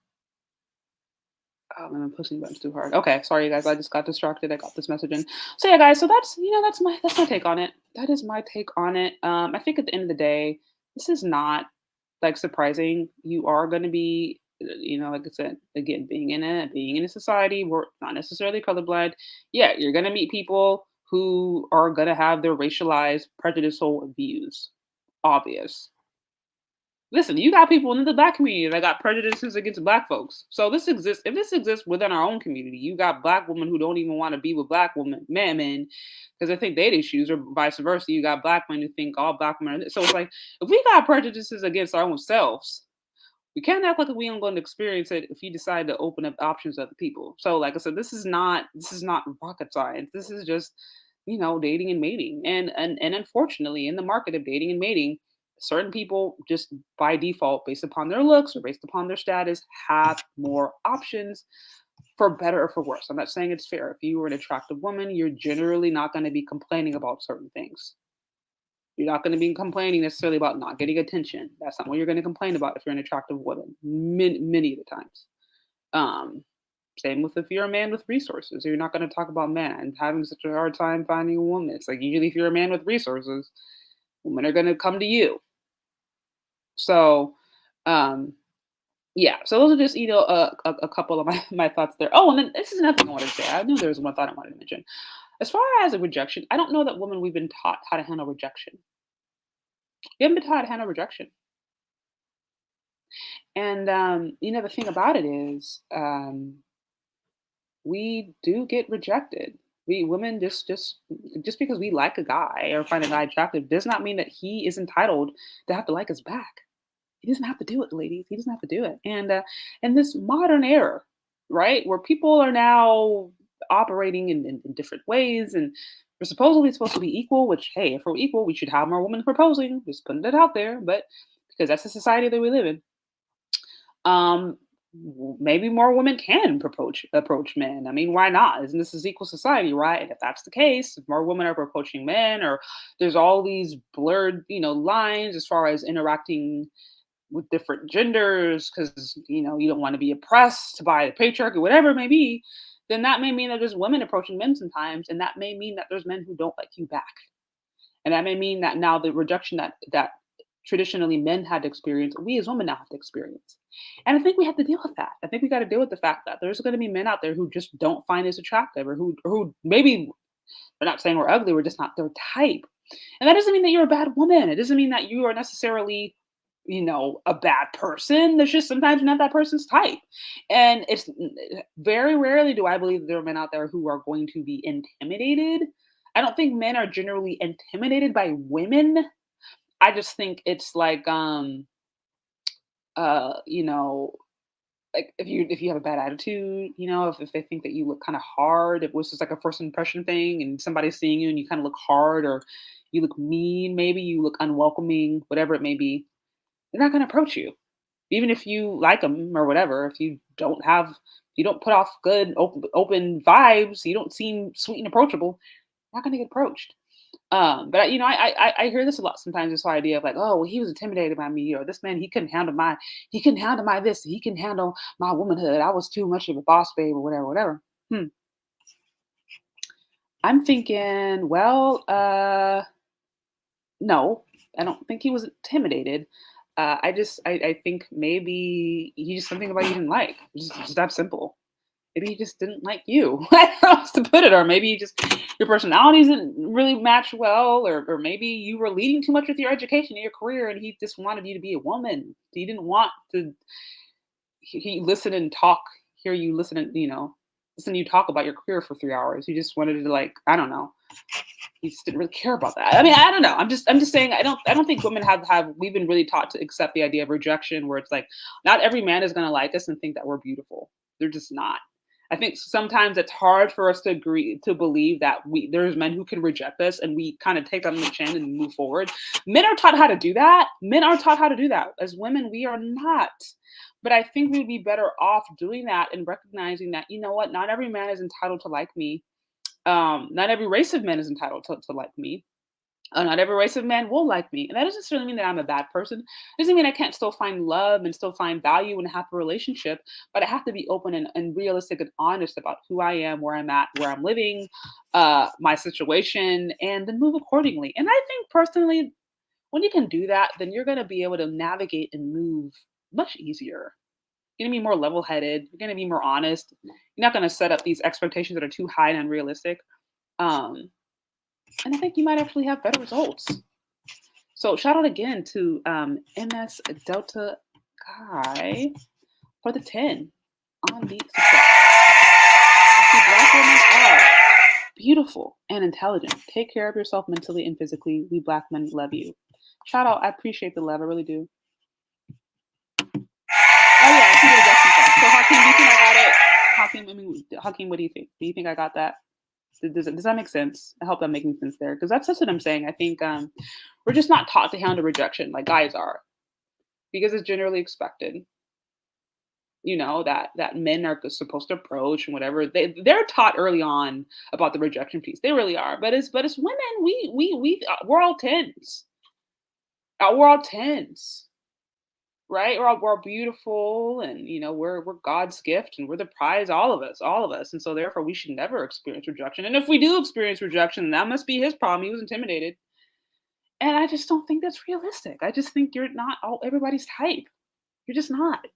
Oh, I'm pushing buttons too hard. Okay, sorry guys, I just got distracted. I got this message in. So yeah, guys, so that's my take on it. That is my take on it. I think at the end of the day, this is not like surprising. You are going to be, like I said, again, being in a society, we're not necessarily colorblind. Yeah, you're going to meet people who are going to have their racialized, prejudicial views. Obvious. Listen, you got people in the Black community that got prejudices against Black folks. So this exists. If this exists within our own community, you got Black women who don't even want to be with Black men because they think they had issues, or vice versa. You got Black men who think all Black men are. So it's like, if we got prejudices against our own selves, we can't act like we aren't going to experience it if we decide to open up options to other people. So like I said, this is not rocket science. This is just, dating and mating. And unfortunately, in the market of dating and mating, certain people just by default, based upon their looks or based upon their status, have more options for better or for worse. I'm not saying it's fair. If you were an attractive woman, you're generally not going to be complaining about certain things. You're not going to be complaining necessarily about not getting attention. That's not what you're going to complain about if you're an attractive woman, many of the times. Um, Same with if you're a man with resources. You're not going to talk about man having such a hard time finding a woman. It's like usually if you're a man with resources, women are going to come to you. So, um, yeah. So those are just a couple of my thoughts there. Oh, and then this is another thing I wanted to say. I knew there was one thought I wanted to mention. As far as a rejection, I don't know that women we've been taught how to handle rejection. We haven't been taught how to handle rejection. And the thing about it is, we do get rejected. We women just because we like a guy or find a guy attractive does not mean that he is entitled to have to like us back. He doesn't have to do it, ladies. He doesn't have to do it. And in this modern era, right, where people are now operating in different ways, and we're supposed to be equal. Which, hey, if we're equal, we should have more women proposing. Just putting it out there, but because that's the society that we live in. um Maybe more women can approach men. I mean, why not? Isn't this is equal society, right? And if that's the case, if more women are approaching men, or there's all these blurred, lines as far as interacting with different genders, because you don't want to be oppressed by the patriarchy, whatever it may be, then that may mean that there's women approaching men sometimes, and that may mean that there's men who don't like you back. And that may mean that now the rejection that traditionally men had to experience, we as women now have to experience. And I think we have to deal with that. I think we got to deal with the fact that there's going to be men out there who just don't find us attractive, or who maybe they're not saying we're ugly, we're just not their type. And that doesn't mean that you're a bad woman. It doesn't mean that you are necessarily, a bad person. There's just sometimes not that person's type. And it's very rarely do I believe there are men out there who are going to be intimidated. I don't think men are generally intimidated by women. I just think it's like, uh, you know, like if you have a bad attitude, if they think that you look kind of hard, if it was just like a first impression thing, and somebody's seeing you and you kind of look hard, or you look mean, maybe you look unwelcoming, whatever it may be, they're not going to approach you, even if you like them or whatever. If you don't put off good open vibes, you don't seem sweet and approachable, you're not going to get approached. But I hear this a lot sometimes. This whole idea of like, oh, well, he was intimidated by me, or this man, he couldn't handle my this, he can handle my womanhood. I was too much of a boss babe, or whatever, whatever. I'm thinking, well, no, I don't think he was intimidated. I think maybe he just something about you didn't like. Just that simple. Maybe he just didn't like you. I don't know how else to put it. Or maybe your personalities didn't really match well, or maybe you were leading too much with your education and your career, and he just wanted you to be a woman. He didn't want to. He listen and talk. Hear you listen and listen to you talk about your career for 3 hours. He just wanted to, like, I don't know. He just didn't really care about that. I mean, I don't know. I'm just saying I don't think women have we've been really taught to accept the idea of rejection, where it's like not every man is gonna like us and think that we're beautiful. They're just not. I think sometimes it's hard for us to believe that there's men who can reject us, and we kind of take them on the chin and move forward. Men are taught how to do that. Men are taught how to do that. As women, we are not. But I think we'd be better off doing that and recognizing that, you know what, not every man is entitled to like me. Not every race of men is entitled to like me. Not every race of men will like me. And that doesn't necessarily mean that I'm a bad person. It doesn't mean I can't still find love and still find value in a happy relationship, but I have to be open and realistic and honest about who I am, where I'm at, where I'm living, my situation, and then move accordingly. And I think personally, when you can do that, then you're going to be able to navigate and move much easier. You're going to be more level headed. You're going to be more honest. You're not going to set up these expectations that are too high and unrealistic. And I think you might actually have better results. So shout out again to MS Delta Guy for the 10 on the success. See, Black women are beautiful and intelligent. Take care of yourself mentally and physically. We Black men love you. Shout out. I appreciate the love. I really do. Oh yeah, I see the rejection part. So Hakeem, do you think I got it? Hakeem, what do you think? Do you think I got that? Does that make sense? I hope I'm making sense there, because that's what I'm saying. I think we're just not taught to handle rejection like guys are, because it's generally expected. that men are supposed to approach and whatever. They're taught early on about the rejection piece. They really are. But it's women. We're all tens. We're all tens, right? We're all beautiful, and we're God's gift, and we're the prize. All of us. And so therefore, we should never experience rejection. And if we do experience rejection, then that must be his problem. He was intimidated, and I just don't think that's realistic. I just think you're not all everybody's type. You're just not.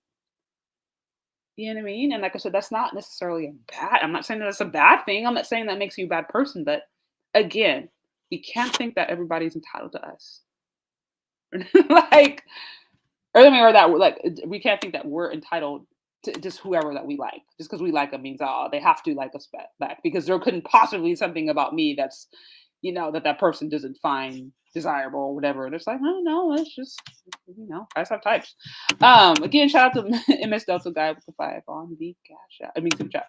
You know what I mean? And like I said, that's not necessarily a bad. I'm not saying that that's a bad thing. I'm not saying that makes you a bad person. But again, we can't think that everybody's entitled to us. like, or I mean, or that like we can't think that we're entitled to just whoever that we like. Just because we like them means they have to like us back because there couldn't possibly be something about me that's that person doesn't find desirable or whatever. And it's like, oh no, it's just guys have types. Again, shout out to MS Delta guy with the 5 on the cash. I mean, super chat.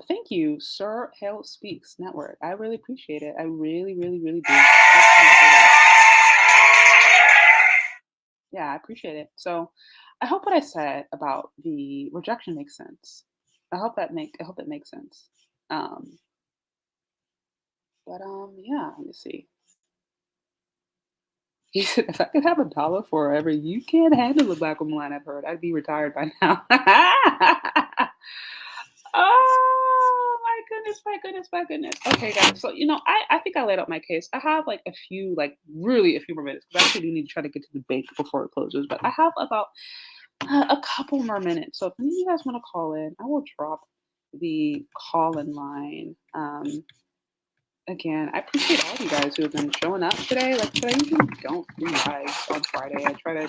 Thank you, Sir Hale Speaks Network. I really appreciate it. I really, really, really do. Yeah, I appreciate it. So I hope what I said about the rejection makes sense. I hope it makes sense. Um, yeah, let me see. He said, if I could have $1 forever, you can't handle the black woman line I've heard. I'd be retired by now. Oh my goodness, my goodness, my goodness. Okay, guys. So, I think I laid out my case. I have like a few, like really a few more minutes because I actually do need to try to get to the bank before it closes. But I have about a couple more minutes. So if any of you guys want to call in, I will drop the call in line. Again, I appreciate all of you guys who have been showing up today. Like I said, I usually don't do lives on Friday. I try to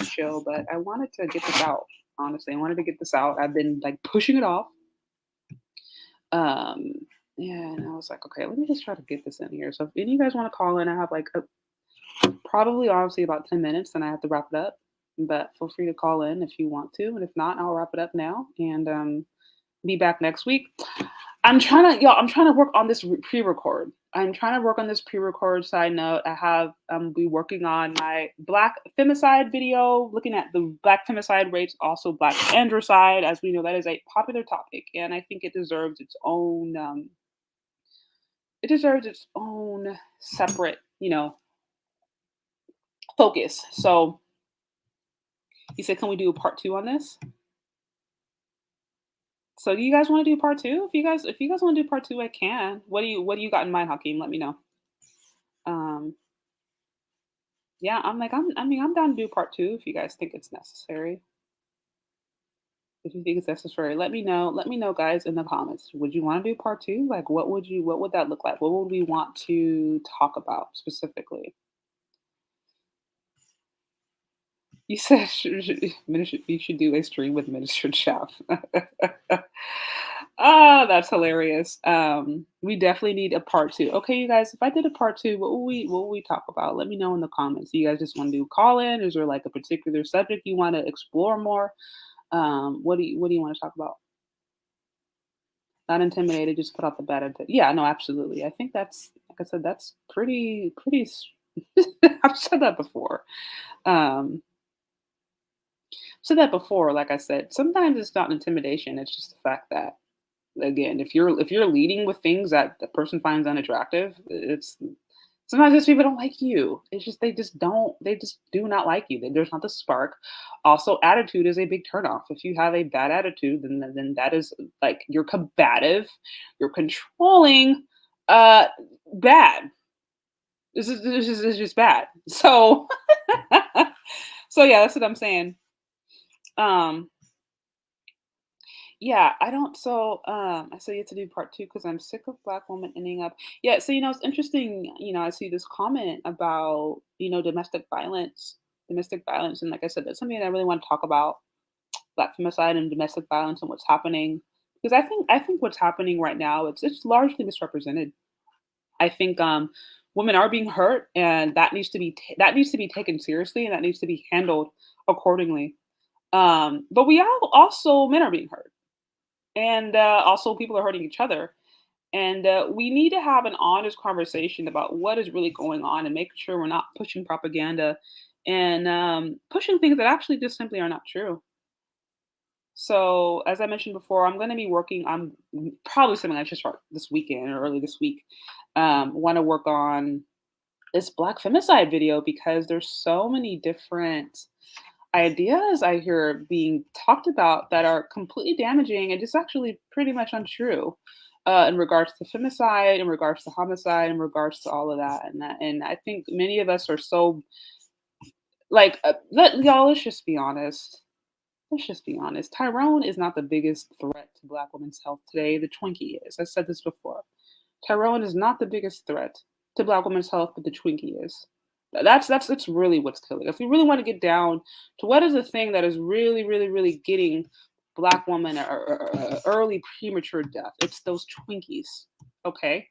chill, but I wanted to get this out. Honestly, I wanted to get this out. I've been like pushing it off. Um, yeah, and I was like, okay, let me just try to get this in here. So if any of you guys want to call in, I have like probably honestly about 10 minutes, and I have to wrap it up. But feel free to call in if you want to, and if not, I'll wrap it up now and be back next week. I'm trying to work on this pre-record. I'm trying to work on this pre-record. Side note, be working on my black femicide video, looking at the black femicide rates, also black androcide. As we know, that is a popular topic, and I think it deserves its own. It deserves its own separate, focus. So, he said, "Can we do a part 2 on this?" So do you guys want to do part 2? If you guys want to do part 2, I can. What do you got in mind, Hakeem? Let me know. Yeah, I'm down to do part 2 if you guys think it's necessary. If you think it's necessary, let me know. Let me know, guys, in the comments. Would you want to do part 2? Like, what would that look like? What would we want to talk about specifically? You said you should do a stream with Minister Chef. Oh, that's hilarious. We definitely need a part 2. Okay, you guys, if I did a part 2, what will we talk about? Let me know in the comments. You guys just want to do call in? Is there like a particular subject you want to explore more? What do you want to talk about? Not intimidated, just put out the bad intent. Yeah, no, absolutely. I think that's like I said, that's pretty. I've said that before. Like I said, sometimes it's not intimidation. It's just the fact that, again, if you're leading with things that the person finds unattractive, it's sometimes those people don't like you. It's just they just do not like you. There's not the spark. Also, attitude is a big turnoff. If you have a bad attitude, then that is like you're combative, you're controlling, bad. This is just bad. So so yeah, that's what I'm saying. Yeah, I don't. So, I say you to do part 2 because I'm sick of black women ending up. Yeah, so it's interesting. I see this comment about domestic violence, and like I said, that's something that I really want to talk about. Black femicide and domestic violence and what's happening because I think what's happening right now it's largely misrepresented. I think women are being hurt, and that needs to be taken seriously, and that needs to be handled accordingly. But we all also men are being hurt and also people are hurting each other. And we need to have an honest conversation about what is really going on and make sure we're not pushing propaganda and pushing things that actually just simply are not true. So, as I mentioned before, I'm going to be working. I'm probably something I should start this weekend or early this week. Want to work on this Black femicide video because there's so many different ideas I hear being talked about that are completely damaging and just actually pretty much untrue in regards to femicide, in regards to homicide, in regards to all of that. And I think many of us are so like, y'all. Let's just be honest. Let's just be honest. Tyrone is not the biggest threat to Black women's health today. The Twinkie is. I said this before. Tyrone is not the biggest threat to Black women's health, but the Twinkie is. That's really what's killing. If we really want to get down to what is the thing that is really, really, really getting Black women early premature death, it's those Twinkies. Okay,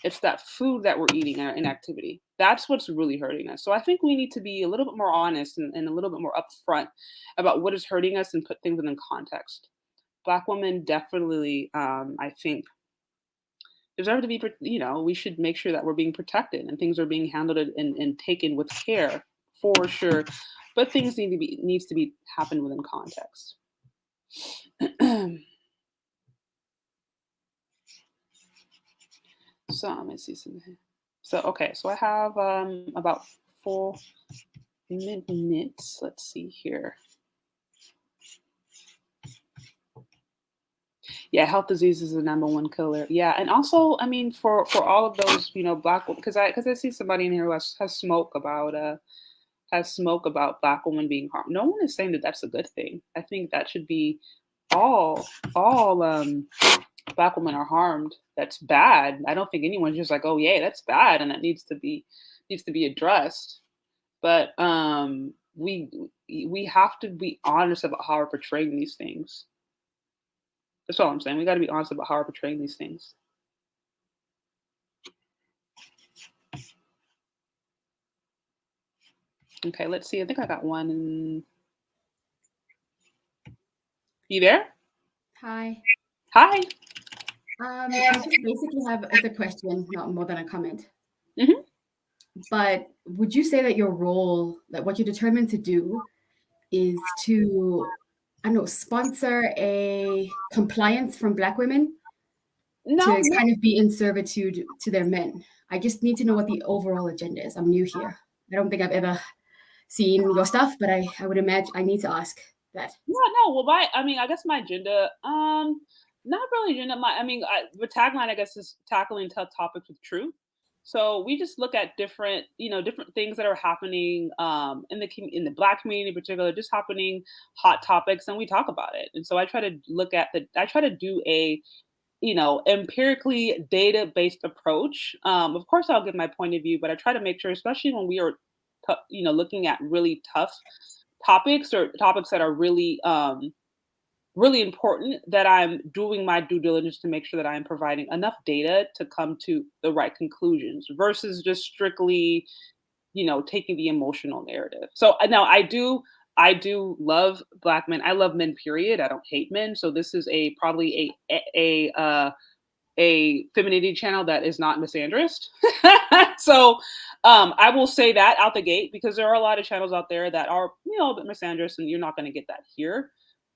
it's that food that we're eating and our inactivity. That's what's really hurting us. So I think we need to be a little bit more honest and a little bit more upfront about what is hurting us and put things in context. Black women definitely, I think, deserve to be, we should make sure that we're being protected and things are being handled and taken with care for sure. But things needs to be happen within context. So let me see something. So okay, so I have about 4 minutes. Let's see here. Yeah, health disease is the number one killer. Yeah, and also, I mean, for all of those, Black, because I see somebody in here who has smoke about Black women being harmed. No one is saying that that's a good thing. I think that should be all Black women are harmed. That's bad. I don't think anyone's just like, oh yeah, that's bad, and that needs to be addressed. But we have to be honest about how we're portraying these things. That's all I'm saying. We got to be honest about how we're portraying these things. Okay, let's see. I think I got one. You there? Hi. Hi. I just basically have a question, not more than a comment. Mm-hmm. But would you say that your role, that what you're determined to do, is to, I don't know, sponsor a compliance from Black women No, to kind of be in servitude to their men? I just need to know what the overall agenda is. I'm new here. I don't think I've ever seen your stuff, but I would imagine I need to ask that. Yeah, no. Well, I guess my agenda, not really agenda. The tagline, I guess, is tackling tough topics with truth. So we just look at different things that are happening in the Black community in particular, just happening hot topics, and we talk about it. And so I try to do a empirically data based approach. Of course, I'll give my point of view, but I try to make sure, especially when we are, looking at really tough topics or topics that are really really important, that I'm doing my due diligence to make sure that I am providing enough data to come to the right conclusions versus just strictly, taking the emotional narrative. So now I do love Black men. I love men, period. I don't hate men. So this is probably a femininity channel that is not misandrist. So I will say that out the gate, because there are a lot of channels out there that are a bit misandrist, and you're not going to get that here.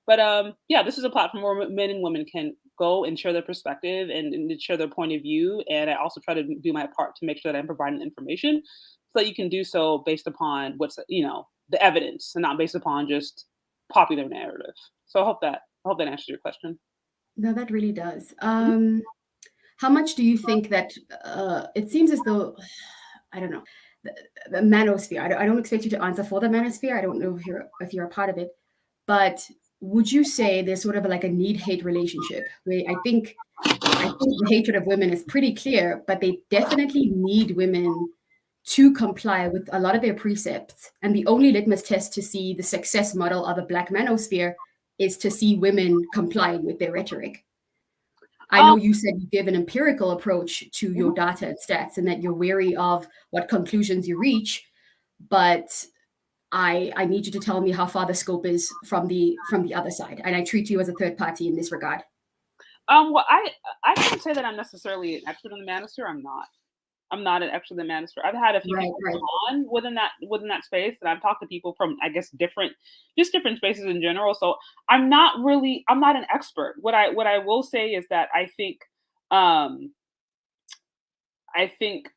But yeah, this is a platform where men and women can go and share their perspective and share their point of view. And I also try to do my part to make sure that I'm providing information so that you can do so based upon what's the evidence and not based upon just popular narrative. So I hope that answers your question. No, that really does. How much do you think that it seems as though, I don't know, the manosphere, I don't expect you to answer for the manosphere. I don't know if you're a part of it, but would you say there's sort of like a need-hate relationship where I think the hatred of women is pretty clear, but they definitely need women to comply with a lot of their precepts. And the only litmus test to see the success model of a Black manosphere is to see women complying with their rhetoric. I know you said you give an empirical approach to your data and stats and that you're wary of what conclusions you reach, but I need you to tell me how far the scope is from the other side. And I treat you as a third party in this regard. Well, I can't say that I'm necessarily an expert in the manosphere. I'm not. I'm not an expert in the manosphere. I've had a few Right, people right. on within that space, and I've talked to people from, I guess, different spaces in general. So I'm not an expert. What I will say is that um I think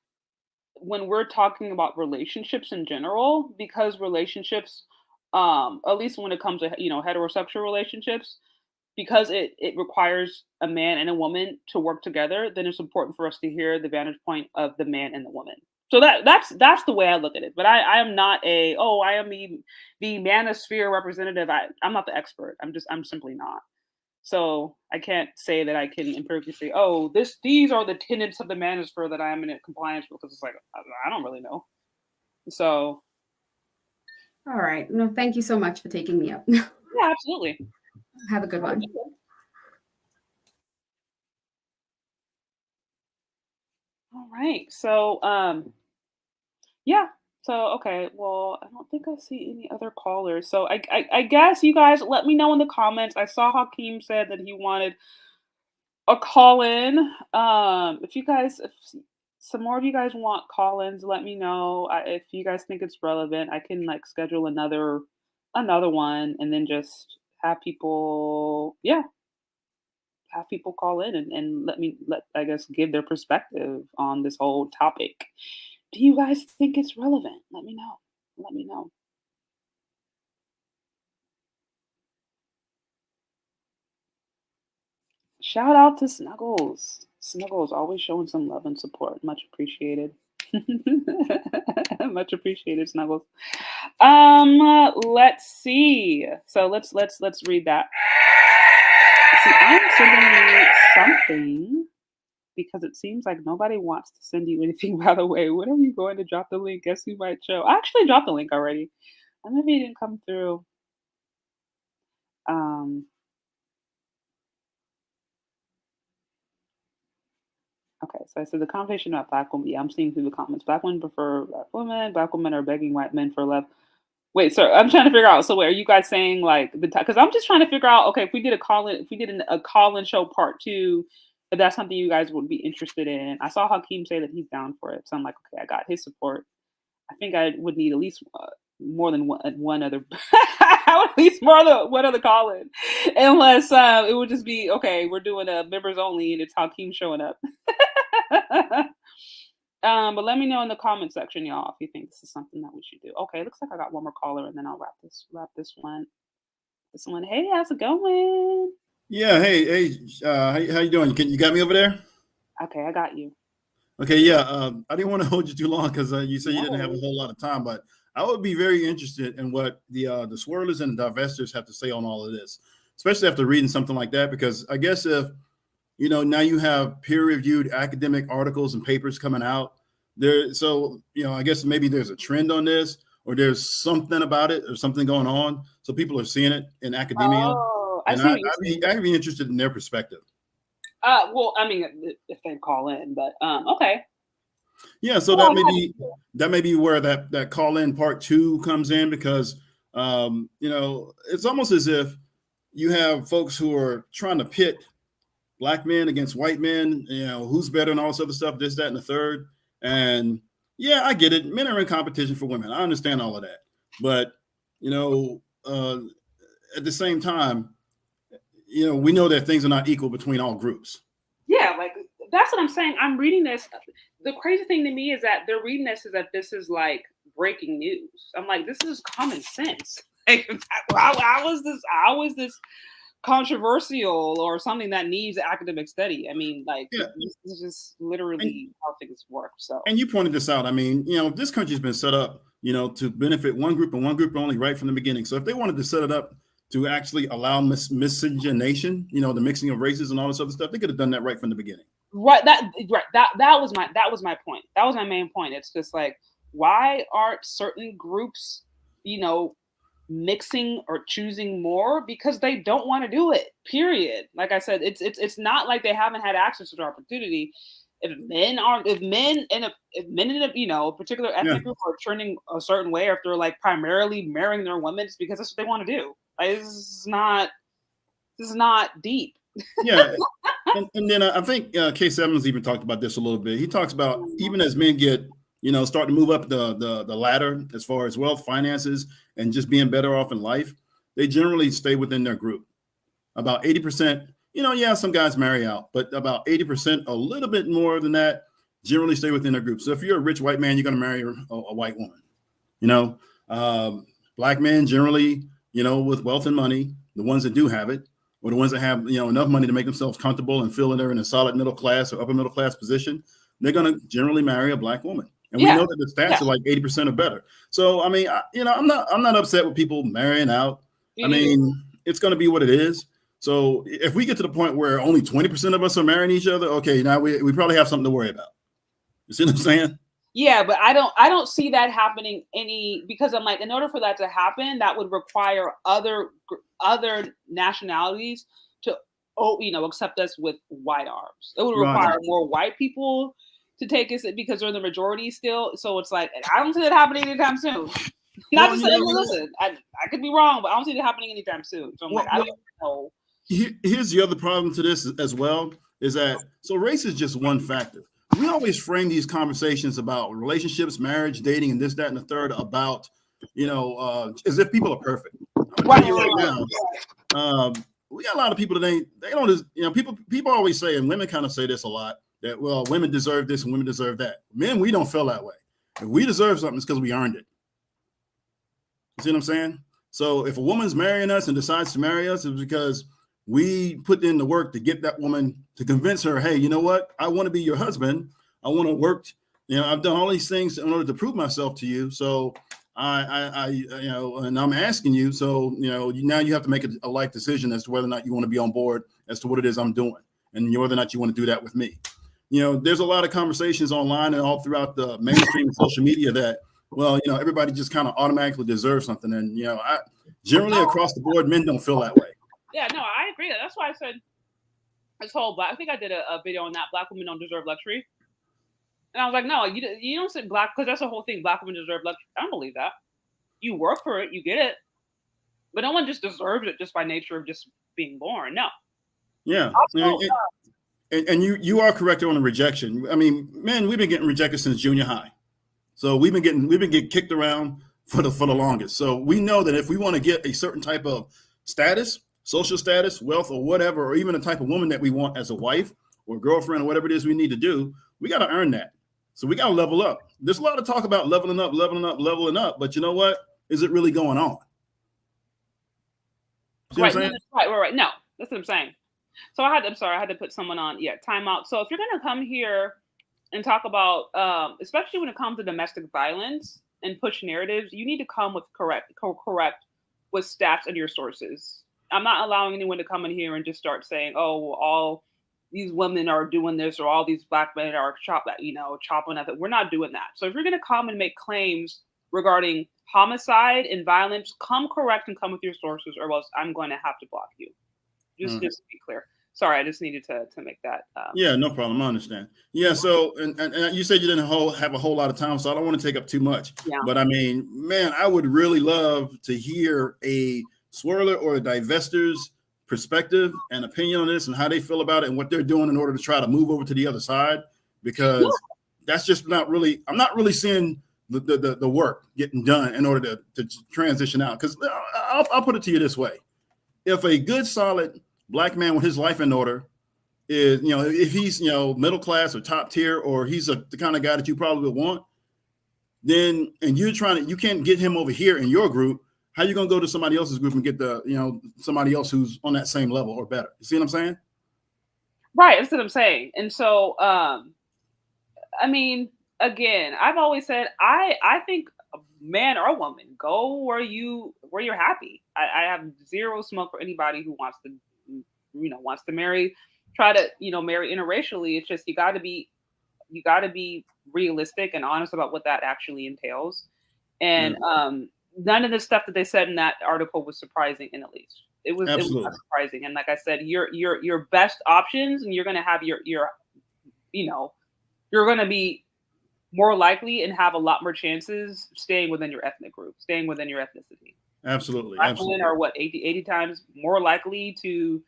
when we're talking about relationships in general, because relationships, at least when it comes to heterosexual relationships, because it requires a man and a woman to work together, then it's important for us to hear the vantage point of the man and the woman. So that's the way I look at it. But I am not I am the manosphere representative. I'm not the expert. I'm simply not. So I can't say that I can empirically say, these are the tenets of the manosphere that I am in compliance with, because it's like I don't really know. So All right. No, thank you so much for taking me up. yeah, absolutely. Have a good one. All right. So yeah. So okay. Well, I don't think I see any other callers. So I guess you guys let me know in the comments. I saw Hakeem said that he wanted a call in. If some more of you guys want call ins, let me know. If you guys think it's relevant, I can like schedule another one, and then just have people, have people call in and let I guess give their perspective on this whole topic. Do you guys think it's relevant? Let me know. Let me know. Shout out to Snuggles. Snuggles always showing some love and support. Much appreciated. Much appreciated, Snuggles. Let's see. So let's read that. See, I'm sending you something because it seems like nobody wants to send you anything. By the way, when are you going to drop the link? Guess who might show? I actually dropped the link already. And maybe it didn't come through. Okay, so I said the conversation about black women. Yeah, I'm seeing through the comments. Black women prefer black women. Black women are begging white men for love. Wait, sir, I'm trying to figure out. So, wait, are you guys saying like because I'm just trying to figure out. Okay, if we did a call-in show part 2, if that's something you guys would be interested in. I saw Hakeem say that he's down for it, so I'm like, okay, I got his support. I think I would need at least more than one other. At least more than one other call-in, unless it would just be okay. We're doing a members only, and it's Hakeem showing up. But let me know in the comment section, y'all, if you think this is something that we should do. Okay, looks like I got one more caller, and then I'll wrap this one. This one. Hey, how's it going? Yeah. Hey. How you doing? You got me over there? Okay, I got you. Okay. Yeah. I didn't want to hold you too long because you said you didn't have a whole lot of time, but I would be very interested in what the swirlers and the divestors have to say on all of this, especially after reading something like that. Because I guess if now you have peer-reviewed academic articles and papers coming out there, so I guess maybe there's a trend on this, or there's something about it, or something going on, so people are seeing it in academia. I see what you're saying. I'd be interested in their perspective. Well, I mean, if they call in, but okay. Yeah, so that may be where that call in part 2 comes in, because it's almost as if you have folks who are trying to pit black men against white men, who's better and all this other stuff, this, that, and the third. And yeah, I get it. Men are in competition for women. I understand all of that. But, at the same time, we know that things are not equal between all groups. Yeah, like that's what I'm saying. I'm reading this. The crazy thing to me is that they're reading this as that this is like breaking news. I'm like, this is common sense. Like, how is this controversial or something that needs academic study? I mean, like, this is just literally how things work. So, and you pointed this out. I mean, this country's been set up, to benefit one group and one group only right from the beginning. So if they wanted to set it up to actually allow miscegenation, the mixing of races and all this other stuff, they could have done that right from the beginning. Right. That was my point. That was my main point. It's just like, why aren't certain groups, mixing or choosing more? Because they don't want to do it, period. Like I said, it's not like they haven't had access to the opportunity. If men in a particular ethnic group are turning a certain way, or if they're like primarily marrying their women, it's because that's what they want to do. Like, this is not deep. Yeah. And then I think K7's even talked about this a little bit. He talks about even as men get, start to move up the ladder as far as wealth, finances, and just being better off in life, they generally stay within their group. About 80%, some guys marry out, but about 80%, a little bit more than that, generally stay within their group. So if you're a rich white man, you're going to marry a white woman. Black men generally, with wealth and money, the ones that do have it, or the ones that have, enough money to make themselves comfortable and feel that they're in a solid middle class or upper middle class position, they're going to generally marry a black woman. And we know that the stats are like 80% or better. So, I mean, I'm not upset with people marrying out. I mean, it's going to be what it is. So if we get to the point where only 20% of us are marrying each other, okay, now we probably have something to worry about. You see what I'm saying? Yeah, but I don't see that happening because I'm like, in order for that to happen, that would require other nationalities to accept us with wide arms. It would require more white people to take us because they're the majority still. So it's like, I don't see that happening anytime soon. Not to say, listen, I could be wrong, but I don't see that happening anytime soon. So I'm I don't know. Here's the other problem to this as well, is that so race is just one factor. We always frame these conversations about relationships, marriage, dating, and this, that, and the third about, as if people are perfect. Right now, we got a lot of people that they don't just, people always say, and women kind of say this a lot, that, well, women deserve this and women deserve that. Men, we don't feel that way. If we deserve something, it's because we earned it. You see what I'm saying? So if a woman's marrying us and decides to marry us, it's because we put in the work to get that woman to convince her, hey, you know what? I want to be your husband. I want to work. I've done all these things in order to prove myself to you. So and I'm asking you. So, now you have to make a life decision as to whether or not you want to be on board as to what it is I'm doing and whether or not you want to do that with me. There's a lot of conversations online and all throughout the mainstream social media that, well, everybody just kind of automatically deserves something. And, generally across the board, men don't feel that way. Yeah, no, I agree. That's why I said this whole I think I did a video on that. Black women don't deserve luxury. And I was like, no, you don't say black, because that's the whole thing. Black women deserve luxury. I don't believe that. You work for it, you get it. But no one just deserves it just by nature of just being born. No. Yeah. And you are correct on the rejection. I mean, men, we've been getting rejected since junior high. So we've been getting kicked around for the longest. So we know that if we want to get a certain type of status, social status, wealth, or whatever, or even the type of woman that we want as a wife or girlfriend or whatever it is we need to do, we got to earn that. So we got to level up. There's a lot of talk about leveling up. But you know what? Is it really going on? See what I'm saying? Right. No, that's what I'm saying. So I had to put someone on, timeout. So if you're going to come here and talk about, especially when it comes to domestic violence and push narratives, you need to come with correct with stats and your sources. I'm not allowing anyone to come in here and just start saying, oh, all these women are doing this or all these black men are chopping at it. We're not doing that. So if you're going to come and make claims regarding homicide and violence, come correct and come with your sources, or else I'm going to have to block you. Just to be clear. Sorry, I just needed to make that. Yeah, no problem. I understand. Yeah, so and you said you didn't have a whole lot of time, so I don't want to take up too much. Yeah. But I mean, man, I would really love to hear a swirler or a divestor's perspective and opinion on this and how they feel about it and what they're doing in order to try to move over to the other side, because that's just I'm not really seeing the work getting done in order to transition out. Because I'll put it to you this way. If a good, solid black man with his life in order is, if he's, middle class or top tier, or he's the kind of guy that you probably would want, then, and you can't get him over here in your group, how you going to go to somebody else's group and get somebody else who's on that same level or better? You see what I'm saying? Right. That's what I'm saying. And so, I mean, again, I've always said, I think man or woman, go where you're happy. I have zero smoke for anybody who wants to marry, try to, marry interracially. It's just, you got to be realistic and honest about what that actually entails. And, none of the stuff that they said in that article was surprising in the least. It was not surprising. And like I said, your best options, and you're going to have you're going to be more likely and have a lot more chances staying within your ethnic group, staying within your ethnicity. Absolutely. Black women are 80 times more likely to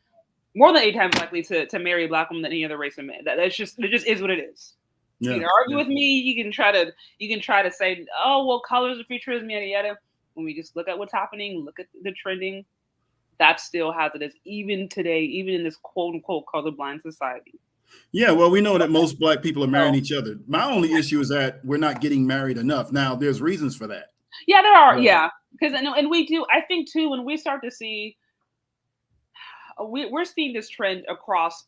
more than 8 times likely to marry a black woman than any other race of men. It just is what it is. Yeah, you can argue with me. You can try to say, oh well, colors of futurism, yada yada. When we just look at what's happening, look at the trending, that still has it as even today, even in this quote unquote colorblind society. Yeah, well, we know that most black people are marrying each other. My only issue is that we're not getting married enough. Now, there's reasons for that. Yeah, there are. Yeah, because and we do. I think too, when we start to see, we're seeing this trend across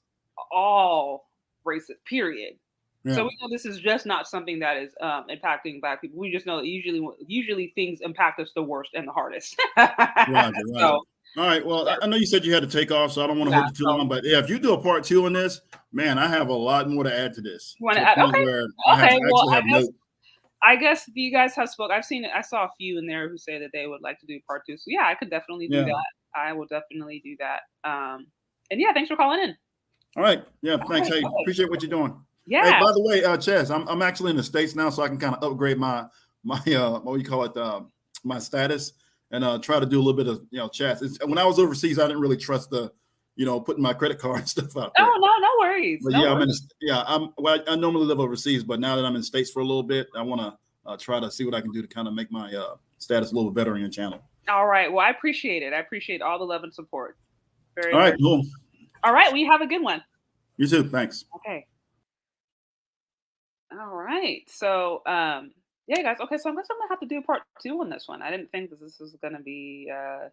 all races. Period. Yeah. So we know this is just not something that is impacting black people. We just know that usually things impact us the worst and the hardest. Roger. So, all right. Well, I know you said you had to take off, so I don't want to hold you too long. But yeah, if you do a part 2 on this, man, I have a lot more to add to this. You want to add? Okay. I guess you guys have spoken. I've seen it. I saw a few in there who say that they would like to do part 2. So yeah, I could definitely do that. I will definitely do that. And yeah, thanks for calling in. All right. Yeah. Thanks. Hey, appreciate what you're doing. Yeah. Hey, by the way, Chaz, I'm actually in the States now, so I can kind of upgrade my what do you call it, my status, and try to do a little bit of chats. When I was overseas, I didn't really trust the putting my credit card and stuff out there. Oh no worries. But I normally live overseas, but now that I'm in the States for a little bit, I want to try to see what I can do to kind of make my status a little bit better on your channel. All right. Well, I appreciate it. I appreciate all the love and support. All right. Cool. All right. We have a good one. You too. Thanks. Okay. All right. So, yeah, guys. Okay. So I guess I'm going to have to do part 2 on this one. I didn't think that this was going to be a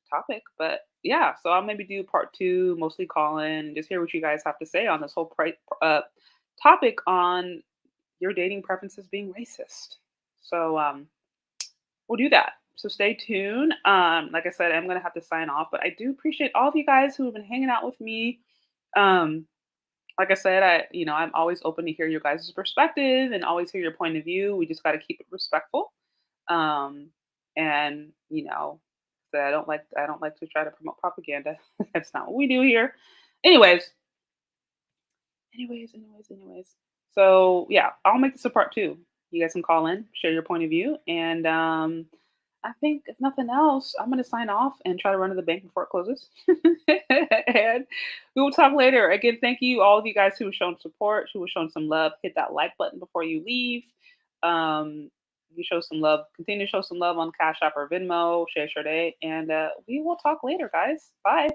topic, but yeah. So I'll maybe do part 2, mostly call in, just hear what you guys have to say on this whole topic on your dating preferences being racist. So, we'll do that. So stay tuned. Like I said, I'm going to have to sign off, but I do appreciate all of you guys who have been hanging out with me. Like I said, I'm always open to hear your guys' perspective and always hear your point of view. We just got to keep it respectful. And that I don't like to try to promote propaganda. That's not what we do here. Anyways. So yeah, I'll make this a part 2. You guys can call in, share your point of view, and I think if nothing else, I'm going to sign off and try to run to the bank before it closes. And we will talk later. Again, thank you all of you guys who have shown support, who have shown some love. Hit that like button before you leave. You show some love. Continue to show some love on Cash App or Venmo, Share Day, and we will talk later, guys. Bye.